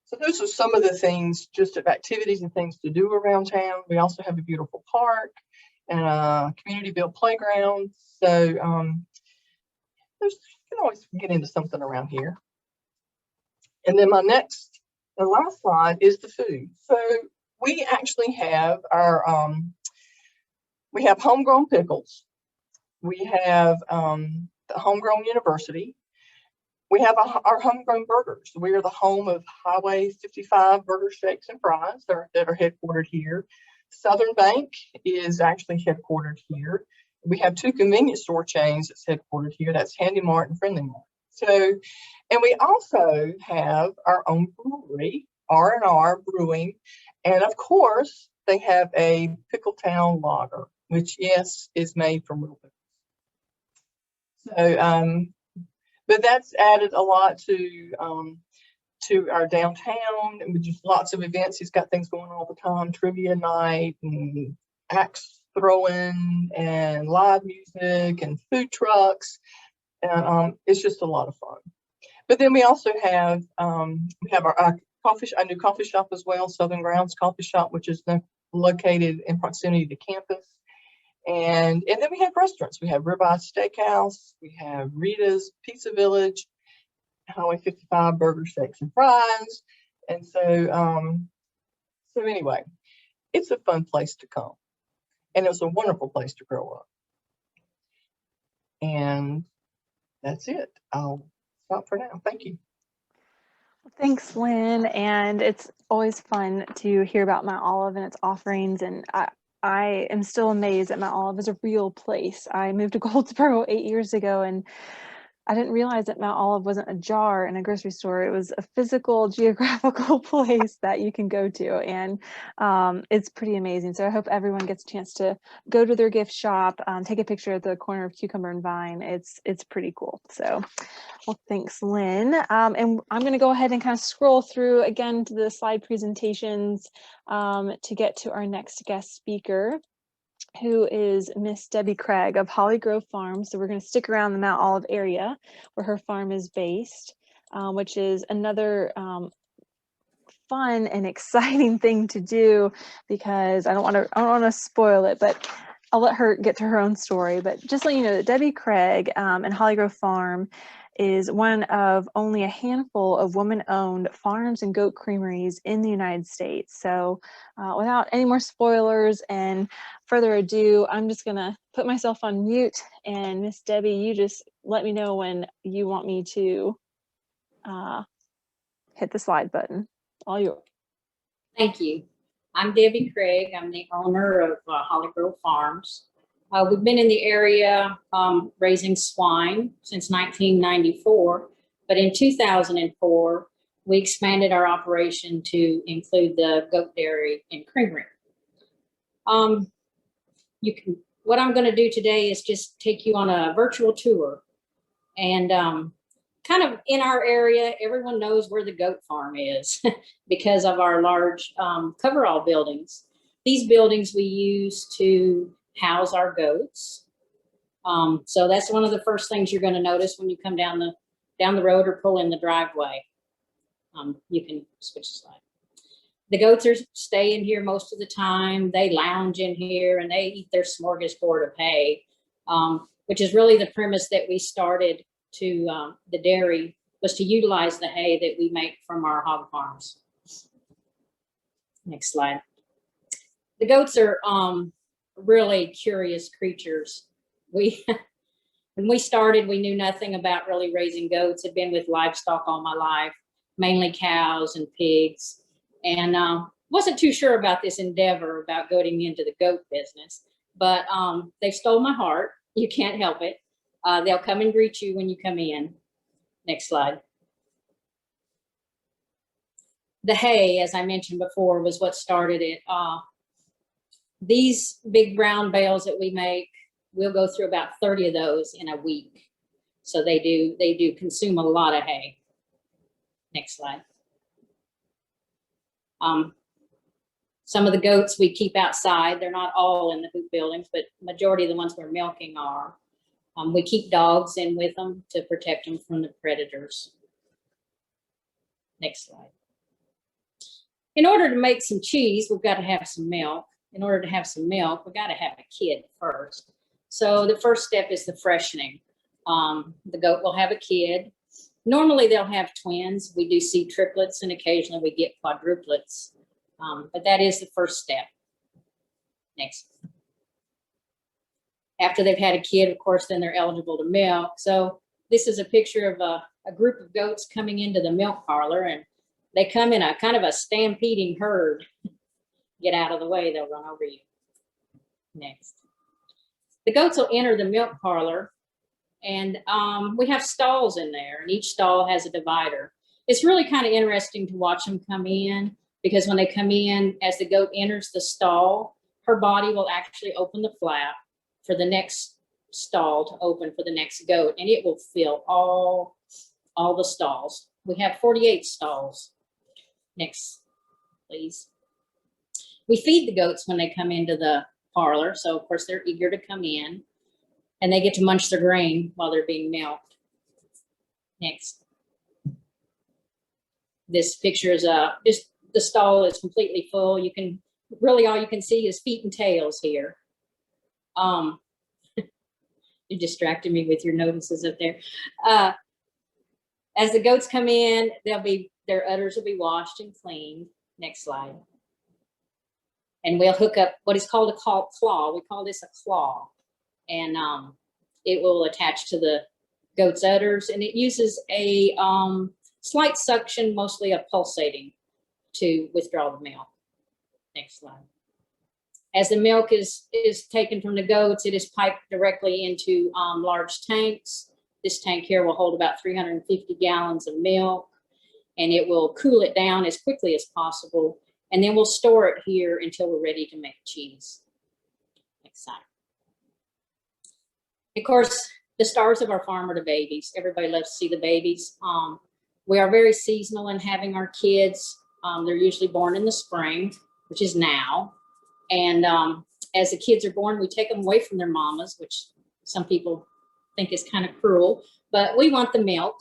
So those are some of the things, just of activities and things to do around town. We also have a beautiful park and a community-built playground. So you can always get into something around here. And then my next and last slide is the food. So we actually have we have homegrown pickles. We have the Homegrown University. We have our homegrown burgers. We are the home of Highway 55 Burger, Shakes, and Fries that are headquartered here. Southern Bank is actually headquartered here. We have 2 convenience store chains that's headquartered here. That's Handy Mart and Friendly Mart. So, and we also have our own brewery, R&R Brewing. And of course, they have a Pickletown lager, which, yes, is made from real pickles. So, but that's added a lot to our downtown, and with just lots of events. He's got things going on all the time, trivia night and axe throwing and live music and food trucks, and it's just a lot of fun. But then we also have our new coffee shop as well, Southern Grounds Coffee Shop, which is located in proximity to campus. And then we have restaurants. We have Ribeye Steakhouse. We have Rita's Pizza Village, Highway 55 Burger, Steaks, and Fries. And so anyway, it's a fun place to come. And it was a wonderful place to grow up. And that's it. I'll stop for now. Thank you. Thanks, Lynn. And it's always fun to hear about Mount Olive and its offerings. And I am still amazed that Mount Olive is a real place. I moved to Goldsboro 8 years ago, and I didn't realize that Mount Olive wasn't a jar in a grocery store. It was a physical, geographical place that you can go to, and it's pretty amazing. So I hope everyone gets a chance to go to their gift shop, take a picture at the corner of Cucumber and Vine. It's pretty cool. So, well, thanks, Lynn. And I'm going to go ahead and kind of scroll through again to the slide presentations to get to our next guest speaker, who is Miss Debbie Craig of Holly Grove Farm. So we're going to stick around the Mount Olive area where her farm is based, which is another fun and exciting thing to do, because I don't want to spoil it, but I'll let her get to her own story. But just let you know that Debbie Craig and Holly Grove Farm is one of only a handful of woman-owned farms and goat creameries in the United States. So without any more spoilers and further ado, I'm just gonna put myself on mute, and Miss Debbie, you just let me know when you want me to hit the slide button. All yours. Thank you. I'm Debbie Craig. I'm the owner of Holly Grove Farms. We've been in the area raising swine since 1994, but in 2004, we expanded our operation to include the goat dairy and creamery. What I'm going to do today is just take you on a virtual tour, and kind of in our area, everyone knows where the goat farm is because of our large coverall buildings. These buildings we use to house our goats. So that's one of the first things you're going to notice when you come down the road or pull in the driveway. You can switch the slide. The goats stay in here most of the time. They lounge in here and they eat their smorgasbord of hay, which is really the premise that we started to the dairy, was to utilize the hay that we make from our hog farms. Next slide. The goats are really curious creatures. When we started, we knew nothing about really raising goats. I'd been with livestock all my life, mainly cows and pigs, and wasn't too sure about this endeavor about going into the goat business, but they stole my heart. You can't help it. They'll come and greet you when you come in. Next slide. The hay, as I mentioned before, was what started it. These big brown bales that we make, we'll go through about 30 of those in a week. So they do consume a lot of hay. Next slide. Some of the goats we keep outside. They're not all in the hoop buildings, but majority of the ones we're milking are. We keep dogs in with them to protect them from the predators. Next slide. In order to make some cheese, we've got to have some milk. In order to have some milk, we've got to have a kid first. So the first step is the freshening. The goat will have a kid. Normally they'll have twins. We do see triplets and occasionally we get quadruplets. But that is the first step. Next. After they've had a kid, of course, then they're eligible to milk. So this is a picture of a group of goats coming into the milk parlor, and they come in a kind of a stampeding herd. Get out of the way, they'll run over you. Next. The goats will enter the milk parlor, and we have stalls in there, and each stall has a divider. It's really kind of interesting to watch them come in, because when they come in, as the goat enters the stall, her body will actually open the flap for the next stall to open for the next goat, and it will fill all the stalls. We have 48 stalls. Next, please. We feed the goats when they come into the parlor, so of course they're eager to come in, and they get to munch their grain while they're being milked. Next. This picture is just the stall is completely full. You can really all you can see is feet and tails here. You distracted me with your notices up there. As the goats come in, their udders will be washed and cleaned. Next slide. And we'll hook up what is called a claw. We call this a claw. And it will attach to the goat's udders, and it uses a slight suction, mostly a pulsating, to withdraw the milk. Next slide. As the milk is taken from the goats, it is piped directly into large tanks. This tank here will hold about 350 gallons of milk, and it will cool it down as quickly as possible. And then we'll store it here until we're ready to make cheese. Next slide. Of course, the stars of our farm are the babies. Everybody loves to see the babies. We are very seasonal in having our kids. They're usually born in the spring, which is now. And as the kids are born, we take them away from their mamas, which some people think is kind of cruel, but we want the milk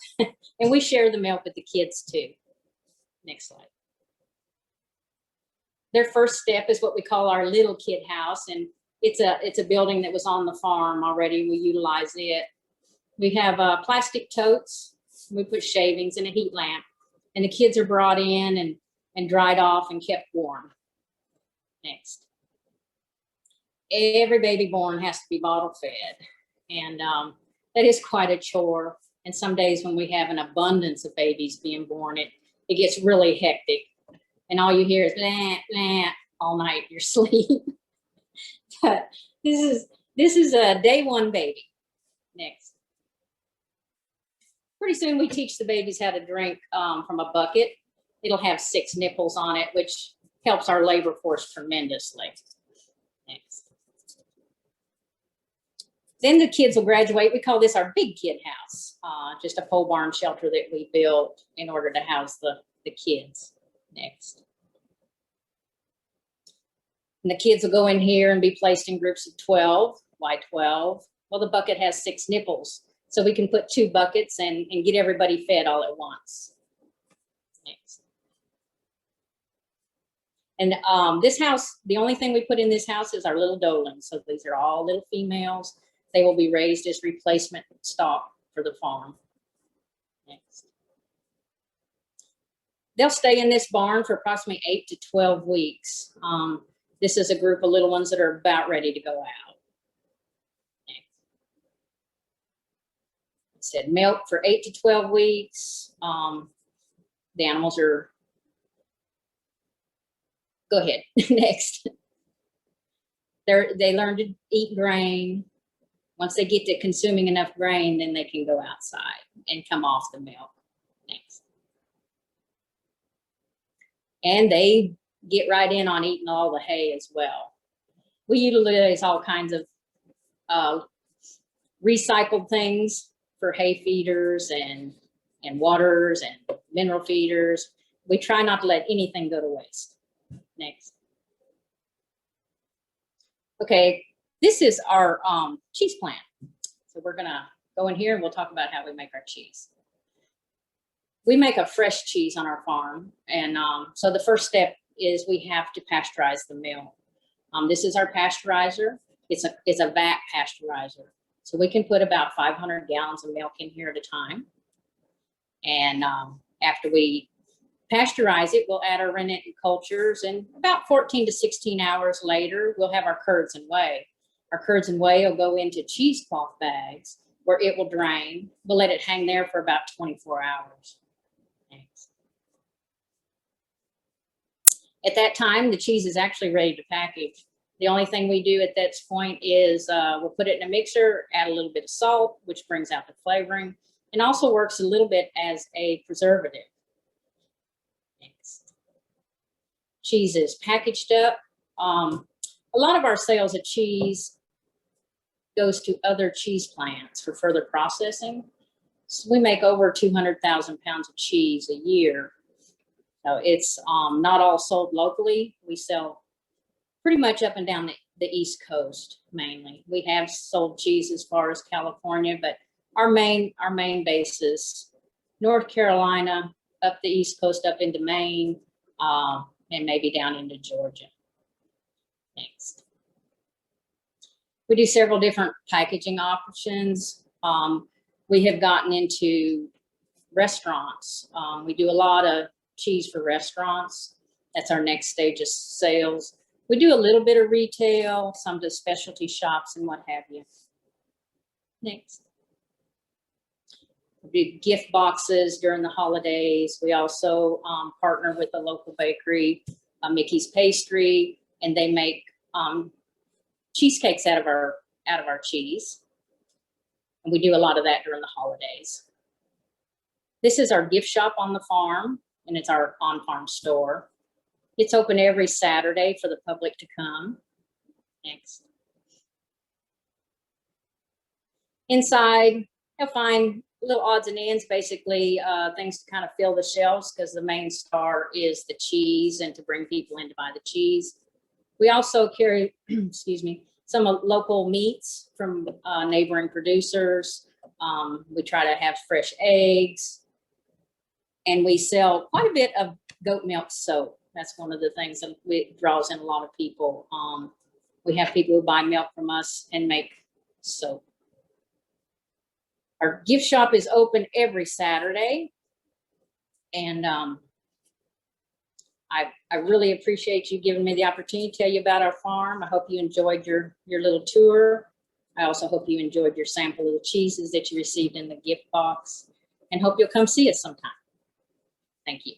and we share the milk with the kids too. Next slide. Their first step is what we call our little kid house. And it's a building that was on the farm already. We utilize it. We have plastic totes. We put shavings and a heat lamp, and the kids are brought in and dried off and kept warm. Next. Every baby born has to be bottle fed, and that is quite a chore. And some days when we have an abundance of babies being born, it gets really hectic, and all you hear is blah, blah, all night you're asleep. But this is a day one baby. Next. Pretty soon we teach the babies how to drink from a bucket. It'll have 6 nipples on it, which helps our labor force tremendously. Next. Then the kids will graduate. We call this our big kid house, just a pole barn shelter that we built in order to house the kids. Next. And the kids will go in here and be placed in groups of 12. Why 12? Well, the bucket has 6 nipples, so we can put 2 buckets and get everybody fed all at once. Next. And this house, the only thing we put in this house is our little dolens. So these are all little females. They will be raised as replacement stock for the farm. Next. They'll stay in this barn for approximately 8 to 12 weeks. This is a group of little ones that are about ready to go out. Next. It said milk for 8 to 12 weeks. The animals are, go ahead, next. They learn to eat grain. Once they get to consuming enough grain, then they can go outside and come off the milk. Next. And they get right in on eating all the hay as well. We utilize all kinds of recycled things for hay feeders and waters and mineral feeders. We try not to let anything go to waste. Next. Okay, this is our cheese plant. So we're gonna go in here and we'll talk about how we make our cheese. We make a fresh cheese on our farm. And so the first step is we have to pasteurize the milk. This is our pasteurizer. It's a vat pasteurizer. So we can put about 500 gallons of milk in here at a time. And after we pasteurize it, we'll add our rennet and cultures, and about 14 to 16 hours later, we'll have our curds and whey. Our curds and whey will go into cheesecloth bags where it will drain. We'll let it hang there for about 24 hours. Thanks. At that time, the cheese is actually ready to package. The only thing we do at that point is we'll put it in a mixer, add a little bit of salt, which brings out the flavoring, and also works a little bit as a preservative. Next. Cheese is packaged up. A lot of our sales of cheese goes to other cheese plants for further processing. So we make over 200,000 pounds of cheese a year. So it's not all sold locally. We sell pretty much up and down the East Coast mainly. We have sold cheese as far as California, but our main base is North Carolina, up the East Coast, up into Maine, and maybe down into Georgia. Next. We do several different packaging options. We have gotten into restaurants. We do a lot of cheese for restaurants. That's our next stage of sales. We do a little bit of retail, some of the specialty shops and what have you. Next. We do gift boxes during the holidays. We also partner with a local bakery, Mickey's Pastry, and they make cheesecakes out of our cheese. And we do a lot of that during the holidays. This is our gift shop on the farm, and it's our on-farm store. It's open every Saturday for the public to come. Next. Inside, you'll find little odds and ends, basically things to kind of fill the shelves, because the main star is the cheese and to bring people in to buy the cheese. We also carry, excuse me, some local meats from neighboring producers. We try to have fresh eggs, and we sell quite a bit of goat milk soap. That's one of the things that draws in a lot of people. We have people who buy milk from us and make soap. Our gift shop is open every Saturday, and I really appreciate you giving me the opportunity to tell you about our farm. I hope you enjoyed your little tour. I also hope you enjoyed your sample of the cheeses that you received in the gift box, and hope you'll come see us sometime. Thank you.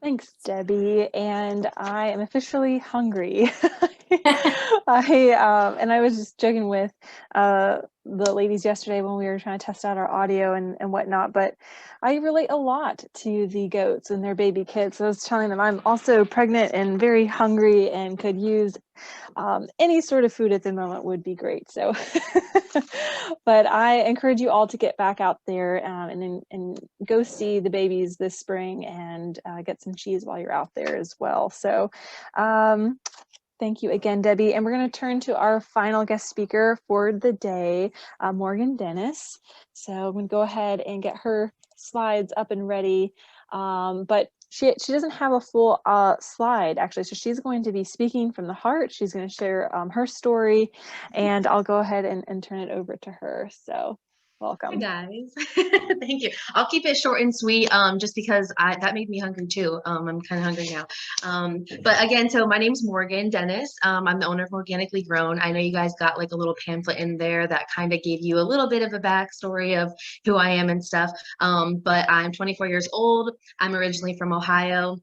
Thanks, Debbie. And I am officially hungry. I was just joking with the ladies yesterday when we were trying to test out our audio and whatnot, but I relate a lot to the goats and their baby kids. I was telling them I'm also pregnant and very hungry and could use any sort of food at the moment would be great. So, but I encourage you all to get back out there and go see the babies this spring and get some cheese while you're out there as well. So, thank you again, Debbie. And we're going to turn to our final guest speaker for the day, Morgan Dennis. So I'm going to go ahead and get her slides up and ready. But she doesn't have a full slide, actually. So she's going to be speaking from the heart. She's going to share her story, and I'll go ahead and turn it over to her. So welcome. Hi guys. Thank you. I'll keep it short and sweet, just because that made me hungry too. I'm kind of hungry now. But again, so my name's Morgan Dennis. I'm the owner of Organically Grown. I know you guys got like a little pamphlet in there that kind of gave you a little bit of a backstory of who I am and stuff. But I'm 24 years old. I'm originally from Ohio.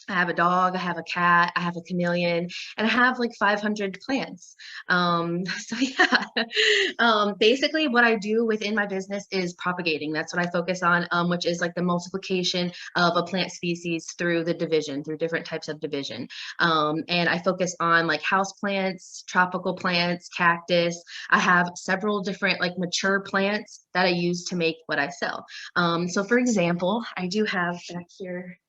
I have a dog, I have a cat, I have a chameleon, and I have like 500 plants. So yeah, basically what I do within my business is propagating. That's what I focus on, which is like the multiplication of a plant species through the division, through different types of division. And I focus on like house plants, tropical plants, cactus. I have several different like mature plants that I use to make what I sell. So for example, I do have back here,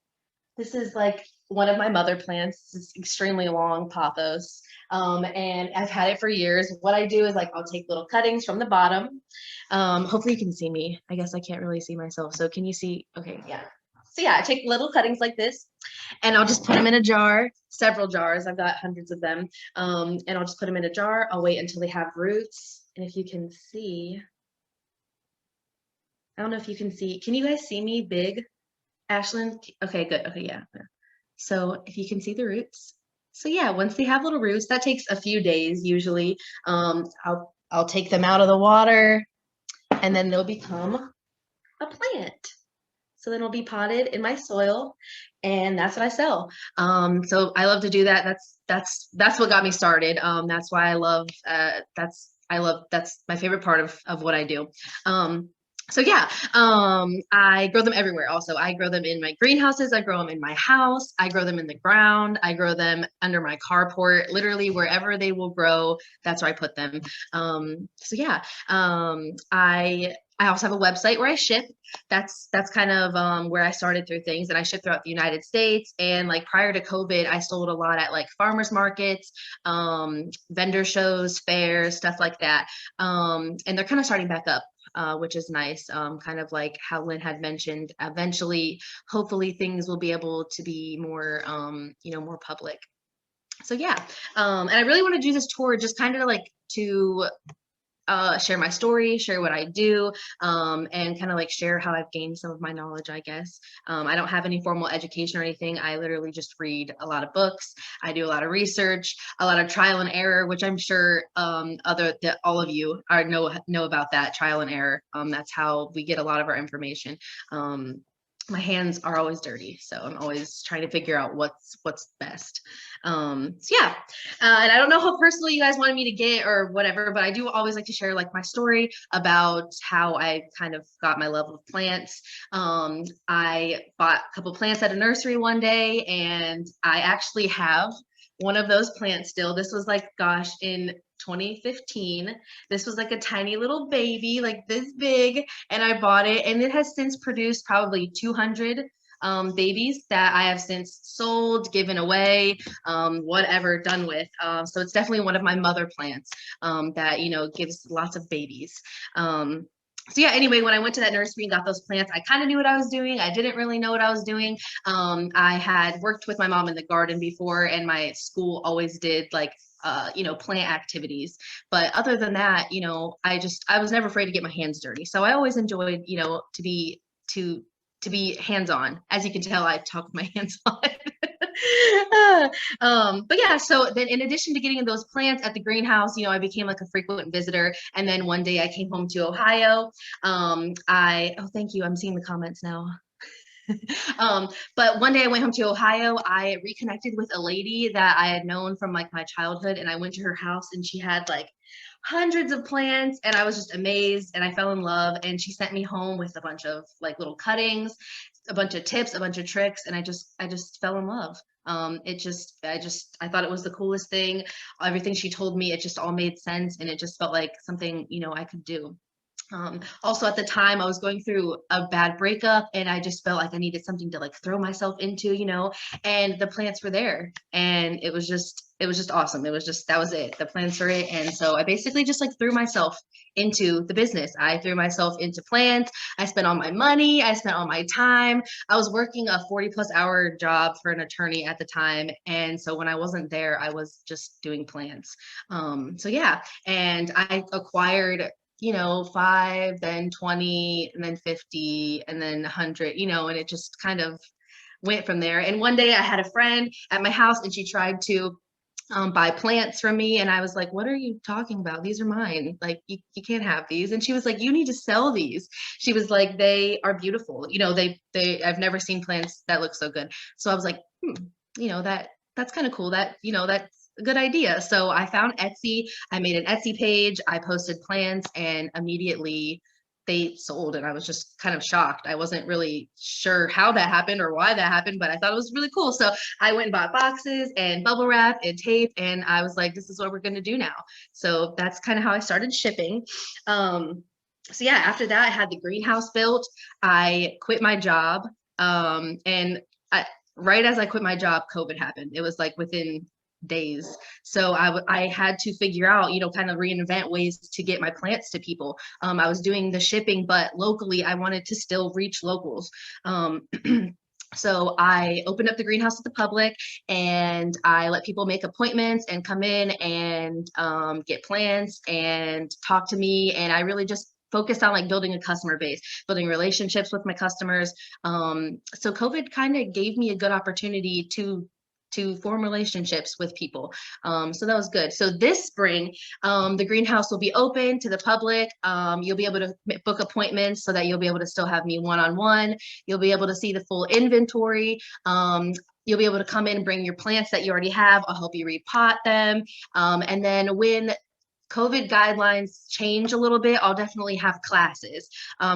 this is like one of my mother plants. It's extremely long, pothos, and I've had it for years. What I do is like I'll take little cuttings from the bottom. Hopefully you can see me. I guess I can't really see myself. So can you see? Okay, yeah. So yeah, I take little cuttings like this, and I'll just put them in a jar, several jars. I've got hundreds of them, and I'll just put them in a jar. I'll wait until they have roots, and if you can see, I don't know if you can see. Can you guys see me big? Ashlyn, okay, good. Okay, yeah. So if you can see the roots. So yeah, once they have little roots, that takes a few days usually. I'll take them out of the water, and then they'll become a plant. So then it'll be potted in my soil, and that's what I sell. So I love to do that. That's what got me started. That's why I love that's my favorite part of what I do. So yeah, I grow them everywhere. Also, I grow them in my greenhouses. I grow them in my house. I grow them in the ground. I grow them under my carport. Literally wherever they will grow, that's where I put them. So yeah, I also have a website where I ship. That's kind of where I started through things, and I ship throughout the United States. And like prior to COVID, I sold a lot at like farmers markets, vendor shows, fairs, stuff like that. And they're kind of starting back up. Which is nice, kind of like how Lynn had mentioned. Eventually, hopefully things will be able to be more, more public. So yeah, and I really want to do this tour just kind of like to share my story, share what I do, and kind of like share how I've gained some of my knowledge, I guess. I don't have any formal education or anything. I literally just read a lot of books. I do a lot of research, a lot of trial and error, which I'm sure that all of you know about that trial and error. That's how we get a lot of our information. My hands are always dirty, so I'm always trying to figure out what's best. So yeah, and I don't know how personal you guys wanted me to get or whatever, but I do always like to share like my story about how I kind of got my love of plants. I bought a couple plants at a nursery one day, and I actually have one of those plants still. This was like, gosh, in 2015. This was like a tiny little baby, like this big, and I bought it, and it has since produced probably 200 babies that I have since sold, given away, whatever, done with. So it's definitely one of my mother plants that, you know, gives lots of babies. So yeah, anyway, when I went to that nursery and got those plants, I kind of knew what I was doing. I didn't really know what I was doing. I had worked with my mom in the garden before, and my school always did like you know, plant activities. But other than that, you know, I was never afraid to get my hands dirty. So I always enjoyed, you know, to be hands-on. As you can tell, I talk with my hands on. But yeah, so then in addition to getting those plants at the greenhouse, you know, I became like a frequent visitor. And then one day I came home to Ohio. Oh, thank you. I'm seeing the comments now. But one day I went home to Ohio. I reconnected with a lady that I had known from like my childhood, and I went to her house, and she had like hundreds of plants, and I was just amazed, and I fell in love. And she sent me home with a bunch of like little cuttings, a bunch of tips, a bunch of tricks, and I just fell in love. I thought it was the coolest thing. Everything she told me, it just all made sense, and it just felt like something, you know, I could do. Also at the time I was going through a bad breakup, and I just felt like I needed something to like throw myself into, you know, and the plants were there, and it was just awesome. That was it. The plants were it. And so I basically just like threw myself into the business. I threw myself into plants. I spent all my money. I spent all my time. I was working a 40+ hour job for an attorney at the time. And so when I wasn't there, I was just doing plants. So yeah, and I acquired, you know, 5, then 20, and then 50, and then 100, you know, and it just kind of went from there. And one day I had a friend at my house, and she tried to buy plants from me, and I was like, what are you talking about? These are mine. Like, you can't have these. And she was like, you need to sell these. She was like, they are beautiful. You know, I've never seen plants that look so good. So I was like, you know, that's kind of cool. That, you know, that's a good idea. So I found Etsy. I made an Etsy page. I posted plants, and immediately they sold, and I was just kind of shocked. I wasn't really sure how that happened or why that happened, but I thought it was really cool. So I went and bought boxes and bubble wrap and tape, and I was like, this is what we're going to do now. So that's kind of how I started shipping. So yeah, after that, I had the greenhouse built. I quit my job. Right as I quit my job, COVID happened. It was like within days. So I had to figure out, you know, kind of reinvent ways to get my plants to people. I was doing the shipping, but locally I wanted to still reach locals. So I opened up the greenhouse to the public, and I let people make appointments and come in and get plants and talk to me. And I really just focused on like building a customer base, building relationships with my customers. So COVID kind of gave me a good opportunity to form relationships with people. So that was good. So this spring, the greenhouse will be open to the public. You'll be able to book appointments so that you'll be able to still have me one-on-one. You'll be able to see the full inventory. You'll be able to come in and bring your plants that you already have. I'll help you repot them. And then when COVID guidelines change a little bit, I'll definitely have classes.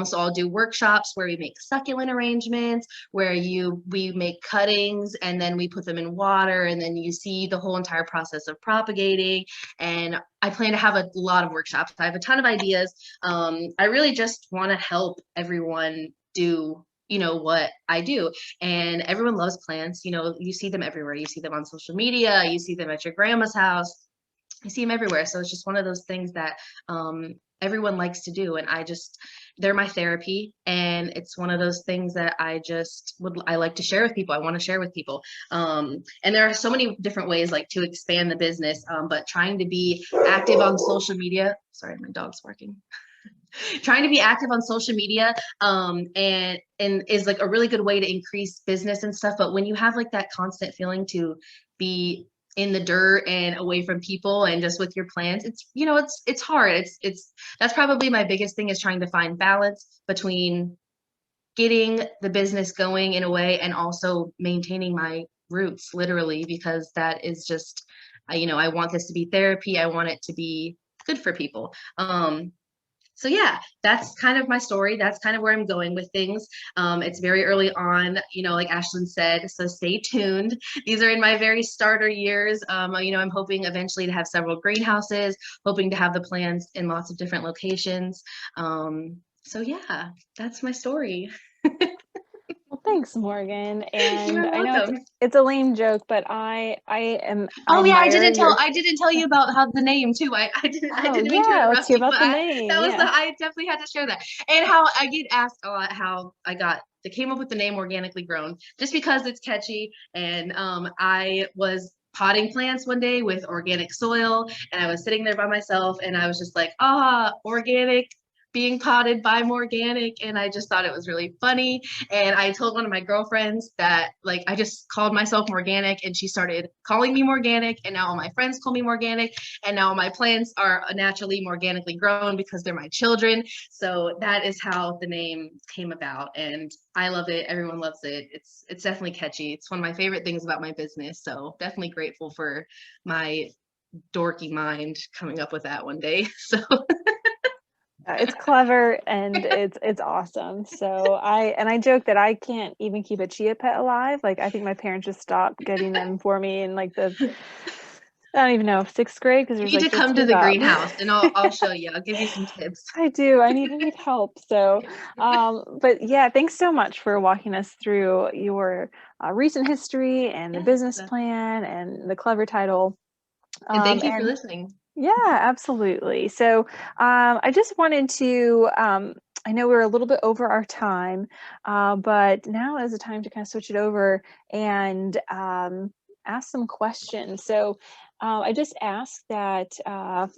So I'll do workshops where we make succulent arrangements, where we make cuttings, and then we put them in water, and then you see the whole entire process of propagating. And I plan to have a lot of workshops. I have a ton of ideas. I really just want to help everyone do, you know, what I do. And everyone loves plants. You know, you see them everywhere. You see them on social media. You see them at your grandma's house. I see them everywhere. So it's just one of those things that everyone likes to do. And I just, they're my therapy, and it's one of those things that I like to share with people. I want to share with people. And there are so many different ways like to expand the business, but trying to be active on social media. Sorry, my dog's barking. Trying to be active on social media and is like a really good way to increase business and stuff. But when you have like that constant feeling to be in the dirt and away from people and just with your plans, it's hard. That's probably my biggest thing, is trying to find balance between getting the business going in a way and also maintaining my roots, literally, because that is just, I want this to be therapy. I want it to be good for people. So yeah, that's kind of my story. That's kind of where I'm going with things. It's very early on, like Ashlyn said, so stay tuned. These are in my very starter years. I'm hoping eventually to have several greenhouses, hoping to have the plants in lots of different locations. So yeah, that's my story. Well, thanks, Morgan. And You're I know welcome. it's a lame joke, but I Oh yeah, I admire didn't tell you about how the name too. I didn't mean to yeah, let's interrupt hear you, about but the name. I definitely had to share that. And how I get asked a lot how they came up with the name Organically Grown, just because it's catchy. And I was potting plants one day with organic soil, and I was sitting there by myself, and I was just like, organic, being potted by Morganic, and I just thought it was really funny. And I told one of my girlfriends that like I just called myself Morganic, and she started calling me Morganic, and now all my friends call me Morganic, and now my plants are naturally Morganically grown because they're my children. So that is how the name came about, and I love it. Everyone loves it. It's definitely catchy. It's one of my favorite things about my business, so definitely grateful for my dorky mind coming up with that one day. So It's clever and it's awesome. So I joke that I can't even keep a chia pet alive. Like I think my parents just stopped getting them for me in like I don't even know, 6th grade, because you there's need like to just come to give the up. greenhouse, and I'll show you. I'll give you some tips. I do. I need help. So, but yeah, thanks so much for walking us through your recent history and the business plan and the clever title. And thank you for listening. Yeah, absolutely. So I just wanted to, I know we're a little bit over our time, but now is the time to kind of switch it over and ask some questions. So I just asked that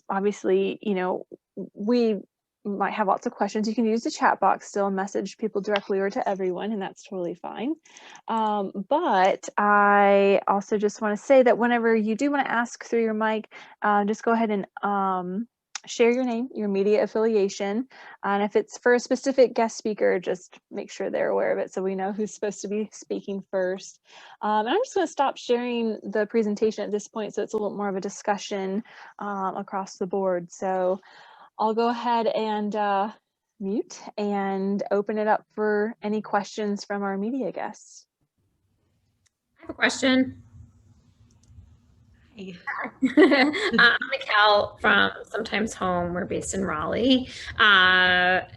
obviously, we might have lots of questions. You can use the chat box still and message people directly or to everyone, and that's totally fine. But I also just want to say that whenever you do want to ask through your mic, just go ahead and share your name, your media affiliation, and if it's for a specific guest speaker, just make sure they're aware of it so we know who's supposed to be speaking first. And I'm just going to stop sharing the presentation at this point so it's a little more of a discussion across the board. So I'll go ahead and mute and open it up for any questions from our media guests. I have a question. Hey. I'm Mikkel from Sometimes Home. We're based in Raleigh. My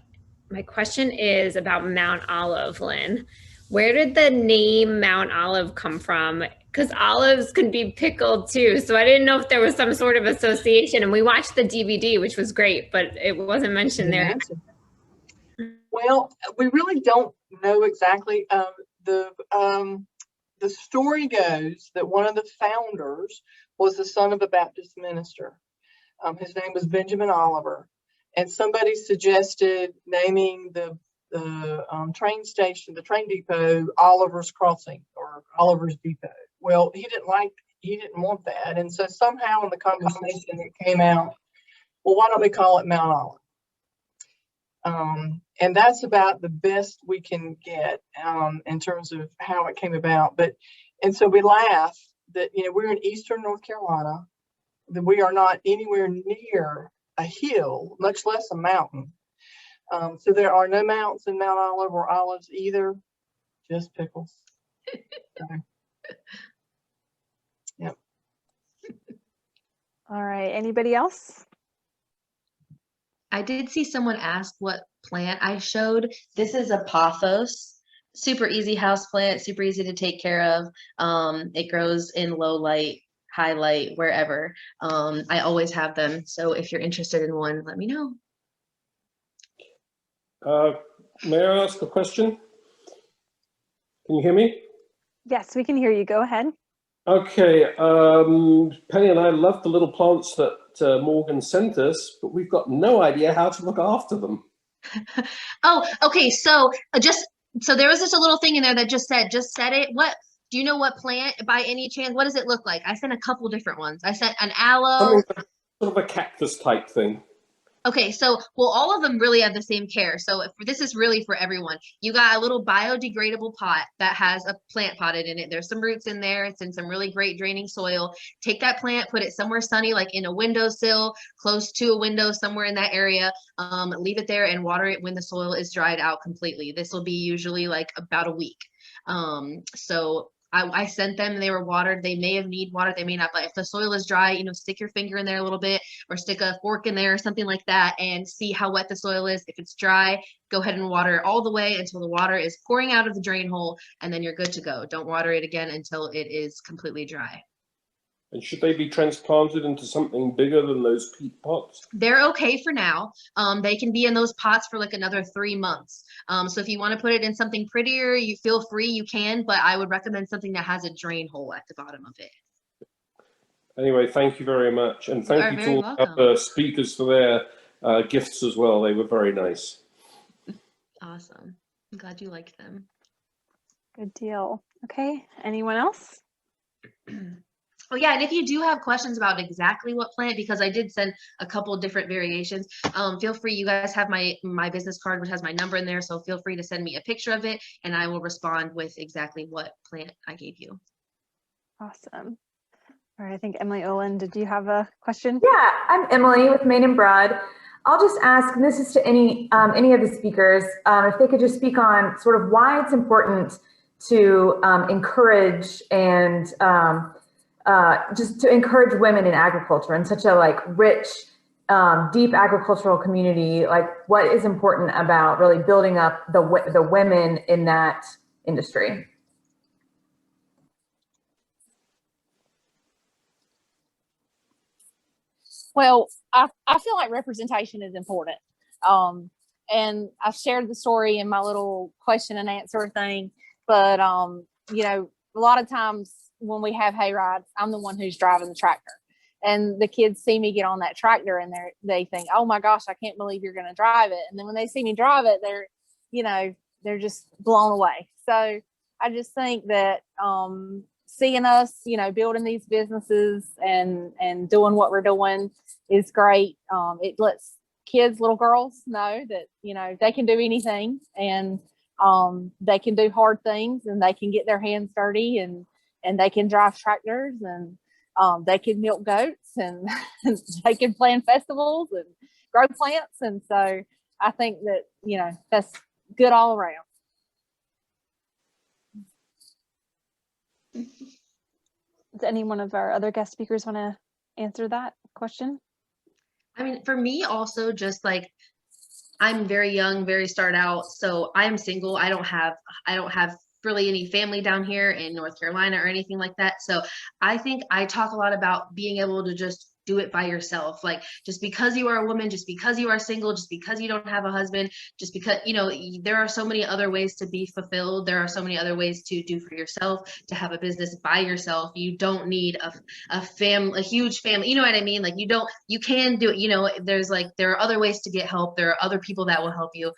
question is about Mount Olive, Lynn. Where did the name Mount Olive come from? Because olives can be pickled too. So I didn't know if there was some sort of association. And we watched the DVD, which was great, but it wasn't mentioned there. Well, we really don't know exactly. The story goes that one of the founders was the son of a Baptist minister. His name was Benjamin Oliver, and somebody suggested naming the train station, the train depot, Oliver's Crossing or Oliver's Depot. Well, he didn't want that, and so somehow in the conversation it came out, well, why don't we call it Mount Olive? And that's about the best we can get in terms of how it came about. And so we laugh that, we're in Eastern North Carolina, that we are not anywhere near a hill, much less a mountain. So there are no mountains in Mount Olive or olives either, just pickles. Yep. All right. Anybody else? I did see someone ask what plant I showed. This is a pothos. Super easy house plant, super easy to take care of. It grows in low light, high light, wherever. I always have them. So if you're interested in one, let me know. May I ask a question? Can you hear me? Yes, we can hear you. Go ahead. Okay, Penny and I love the little plants that Morgan sent us, but we've got no idea how to look after them. Oh, okay. So there was just a little thing in there that just said it. What do you know what plant by any chance? What does it look like? I sent a couple different ones. I sent an aloe. Something sort of a cactus type thing. Okay, so well, all of them really have the same care. So this is really for everyone. You got a little biodegradable pot that has a plant potted in it. There's some roots in there. It's in some really great draining soil. Take that plant, put it somewhere sunny, like in a windowsill, close to a window, somewhere in that area. Leave it there and water it when the soil is dried out completely. This will be usually like about a week. So I sent them, they were watered. They may have need water, they may not, but if the soil is dry, stick your finger in there a little bit or stick a fork in there or something like that and see how wet the soil is. If it's dry, go ahead and water it all the way until the water is pouring out of the drain hole, and then you're good to go. Don't water it again until it is completely dry. And should they be transplanted into something bigger than those peat pots? They're okay for now. They can be in those pots for like another 3 months. So if you want to put it in something prettier, you feel free, you can, but I would recommend something that has a drain hole at the bottom of it. Anyway, thank you very much. And thank you to all the other speakers for their gifts as well. They were very nice. Awesome. I'm glad you liked them. Good deal. Okay, anyone else? Oh yeah, and if you do have questions about exactly what plant, because I did send a couple different variations, feel free. You guys have my business card, which has my number in there, so feel free to send me a picture of it, and I will respond with exactly what plant I gave you. Awesome. All right, I think Emily Olin, did you have a question? Yeah, I'm Emily with Main and Broad. I'll just ask, and this is to any of the speakers, if they could just speak on sort of why it's important to encourage and just to encourage women in agriculture in such a rich, deep agricultural community. Like, what is important about really building up the women in that industry? Well, I feel like representation is important. And I've shared the story in my little question and answer thing, but a lot of times when we have hay rides, I'm the one who's driving the tractor, and the kids see me get on that tractor and they think, oh my gosh, I can't believe you're going to drive it. And then when they see me drive it, they're just blown away. So I just think that, seeing us, building these businesses and doing what we're doing is great. It lets kids, little girls, know that, they can do anything, and they can do hard things, and they can get their hands dirty, and they can drive tractors, and they can milk goats, and they can plan festivals and grow plants. And so I think that, that's good all around. Does any one of our other guest speakers want to answer that question? I mean, for me also, just like, I'm very young, very start out, so I'm single. I don't have really any family down here in North Carolina or anything like that. So I think I talk a lot about being able to just do it by yourself. Like, just because you are a woman, just because you are single, just because you don't have a husband, just because, there are so many other ways to be fulfilled. There are so many other ways to do for yourself, to have a business by yourself. You don't need a huge family. You know what I mean? Like, you can do it. There are other ways to get help. There are other people that will help you.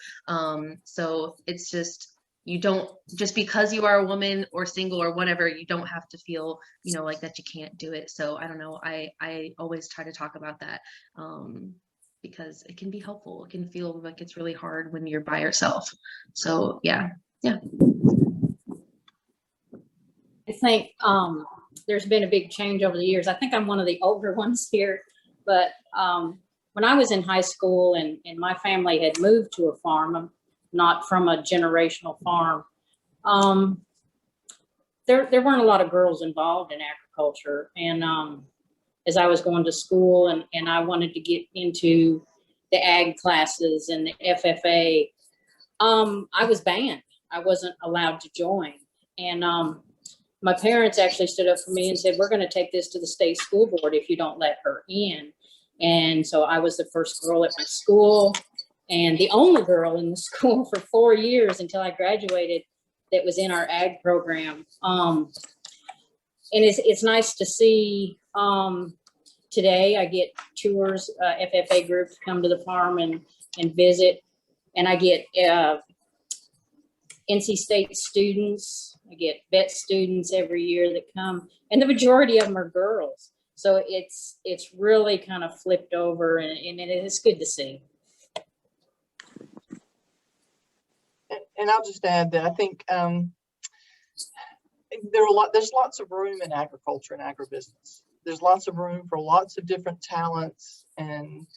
So it's just, you don't, just because you are a woman or single or whatever, you don't have to feel, like that you can't do it. So I don't know. I always try to talk about that, because it can be helpful. It can feel like it's really hard when you're by yourself. So yeah. I think there's been a big change over the years. I think I'm one of the older ones here, but when I was in high school and my family had moved to a farm, not from a generational farm, there weren't a lot of girls involved in agriculture. And as I was going to school and I wanted to get into the ag classes and the FFA, I was banned. I wasn't allowed to join. And my parents actually stood up for me and said, we're going to take this to the state school board if you don't let her in. And so I was the first girl at my school. and the only girl in the school for 4 years until I graduated that was in our ag program. And it's nice to see. Today I get tours, FFA groups come to the farm and visit, and I get NC State students, I get vet students every year that come, and the majority of them are girls. So it's really kind of flipped over, and it's good to see. And I'll just add that I think there's lots of room in agriculture and agribusiness. There's lots of room for lots of different talents and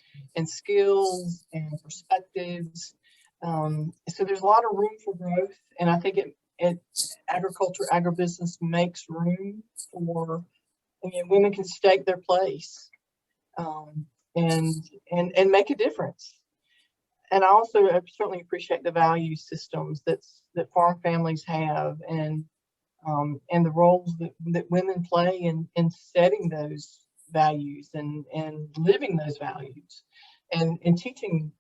skills and perspectives. So there's a lot of room for growth, and I think agriculture, agribusiness makes room for, women can stake their place and make a difference. And I also certainly appreciate the value systems that farm families have, and the roles that women play in setting those values and living those values and teaching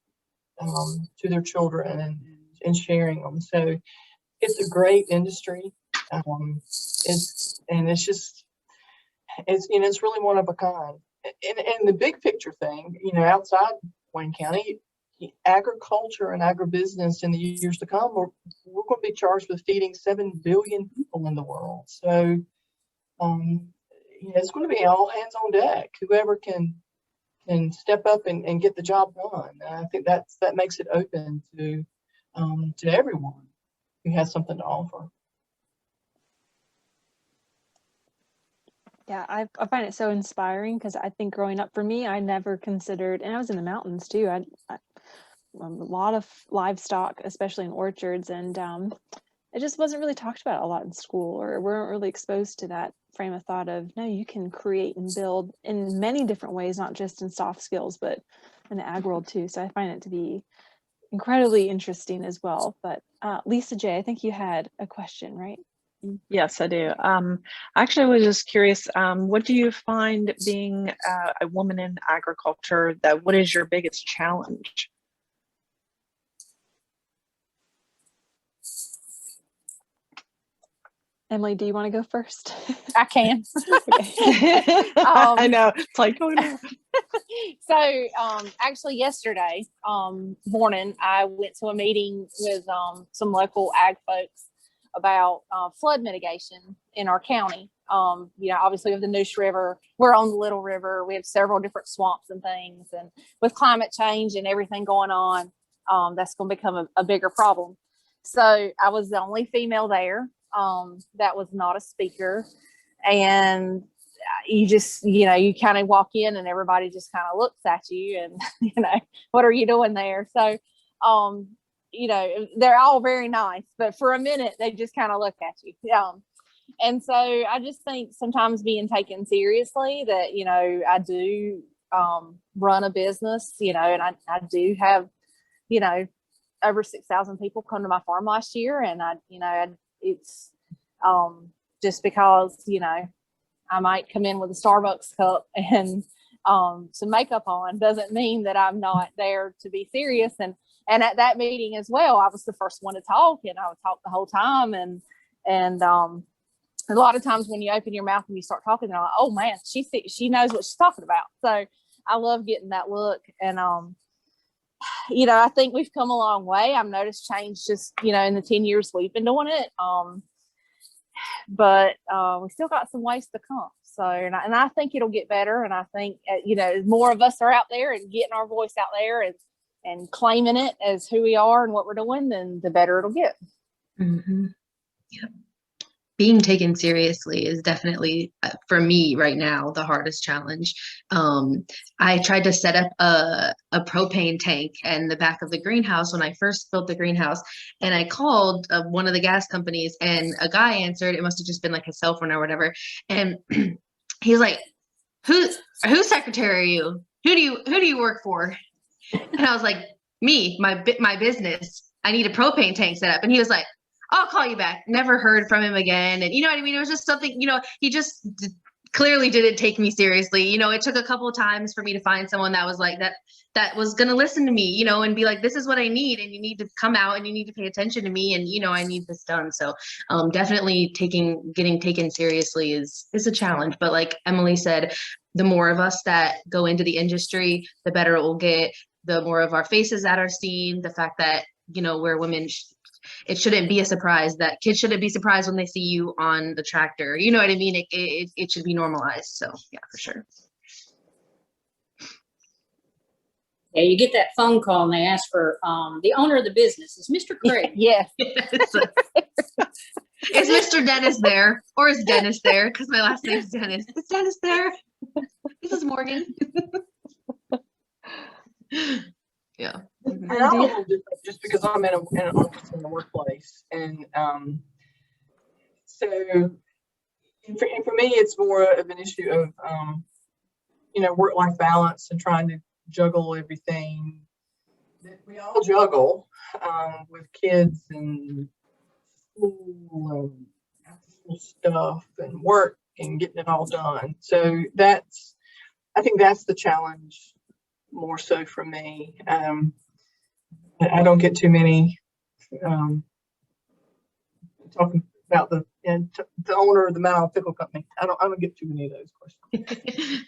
to their children and sharing them. So it's a great industry. It's really one of a kind. And the big picture thing, outside Wayne County, agriculture and agribusiness in the years to come, we're going to be charged with feeding 7 billion people in the world. So it's going to be all hands on deck. Whoever can step up and get the job done. And I think that makes it open to everyone who has something to offer. Yeah, I find it so inspiring, because I think growing up for me, I never considered, and I was in the mountains too. I a lot of livestock, especially in orchards, and it just wasn't really talked about a lot in school, or we weren't really exposed to that frame of thought of, no, you can create and build in many different ways, not just in soft skills, but in the ag world too. So I find it to be incredibly interesting as well. But Lisa J, I think you had a question, right? Yes, I do. Actually, I was just curious, what do you find being a woman in agriculture, what is your biggest challenge? Emily, do you want to go first? I can. I know. It's like, oh no. So actually yesterday morning, I went to a meeting with some local ag folks about flood mitigation in our county. Obviously with the Neuse River, we're on the Little River. We have several different swamps and things. And with climate change and everything going on, that's going to become a bigger problem. So I was the only female there. That was not a speaker. And you just, you kind of walk in and everybody just kind of looks at you and, what are you doing there? So, they're all very nice, but for a minute, they just kind of look at you. And so I just think sometimes being taken seriously that, I do run a business, and I do have, over 6,000 people come to my farm last year. And it's just because, I might come in with a Starbucks cup and some makeup on doesn't mean that I'm not there to be serious. And at that meeting as well, I was the first one to talk, and I would talk the whole time. And a lot of times when you open your mouth and you start talking, they're like, oh man, she knows what she's talking about. So I love getting that look. And, I think we've come a long way. I've noticed change just, in the 10 years we've been doing it. But we still got some ways to come. So, and I think it'll get better. And I think, more of us are out there and getting our voice out there and claiming it as who we are and what we're doing, then the better it'll get. Mm-hmm. Yeah. Being taken seriously is definitely, for me right now, the hardest challenge. I tried to set up a propane tank in the back of the greenhouse when I first built the greenhouse, and I called one of the gas companies, and a guy answered. It must have just been like his cell phone or whatever. And he was like, whose secretary are you? Who do you work for? And I was like, me, my business. I need a propane tank set up. And he was like, I'll call you back. Never heard from him again. And you know what I mean? It was just something, he just clearly didn't take me seriously. You know, it took a couple of times for me to find someone that was like that was going to listen to me, you know, and be like, this is what I need, and you need to come out and you need to pay attention to me, and you know, I need this done. So definitely getting taken seriously is a challenge. But like Emily said, the more of us that go into the industry, the better it will get. The more of our faces that are seen, the fact that, you know, we're women, it shouldn't be a surprise. That kids shouldn't be surprised when they see you on the tractor. You know what I mean? It should be normalized. So yeah, for sure. Yeah, you get that phone call and they ask for the owner of the business. Is Mr. Craig? Yes. Is Mr. Dennis there? Or is Dennis there? Because my last name is Dennis. Is Dennis there? This is Morgan. Yeah. And I'm a little different just because I'm in an office in the workplace. And so for me, it's more of an issue of, you know, work-life balance and trying to juggle everything that we all juggle with kids and school and after-school stuff and work and getting it all done. So I think that's the challenge more so for me. I don't get too many talking about the owner of the Mal Pickle Company. I don't get too many of those questions.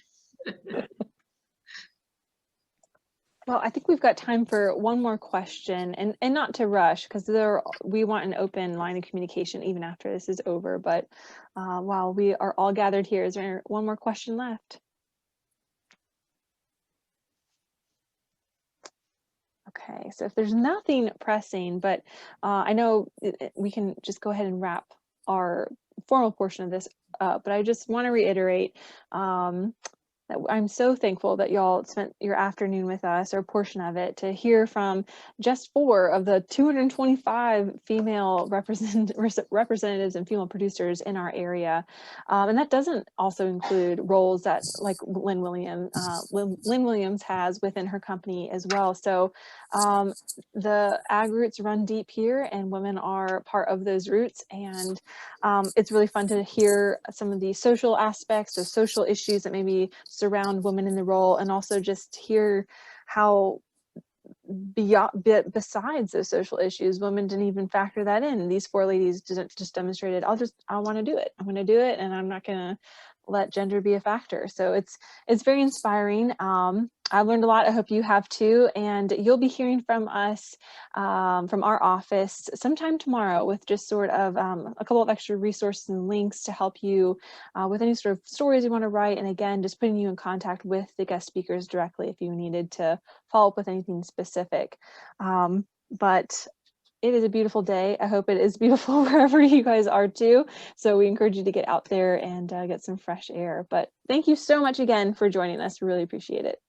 Well, I think we've got time for one more question, and not to rush, because we want an open line of communication even after this is over. But while we are all gathered here, is there one more question left? Okay, so if there's nothing pressing, but I know we can just go ahead and wrap our formal portion of this up, but I just want to reiterate that I'm so thankful that y'all spent your afternoon with us, or a portion of it, to hear from just 4 of the 225 female representatives and female producers in our area. And that doesn't also include roles that like Lynn Williams has within her company as well. So the ag roots run deep here, and women are part of those roots. And it's really fun to hear some of the social aspects, the social issues that maybe surround women in the role, and also just hear how besides those social issues, women didn't even factor that in. These 4 ladies just demonstrated, I want to do it. I'm going to do it, and I'm not going to let gender be a factor. So it's very inspiring. I've learned a lot. I hope you have too. And you'll be hearing from us, from our office sometime tomorrow, with just sort of a couple of extra resources and links to help you with any sort of stories you want to write. And again, just putting you in contact with the guest speakers directly if you needed to follow up with anything specific. But it is a beautiful day. I hope it is beautiful wherever you guys are too. So we encourage you to get out there and get some fresh air. But thank you so much again for joining us. We really appreciate it.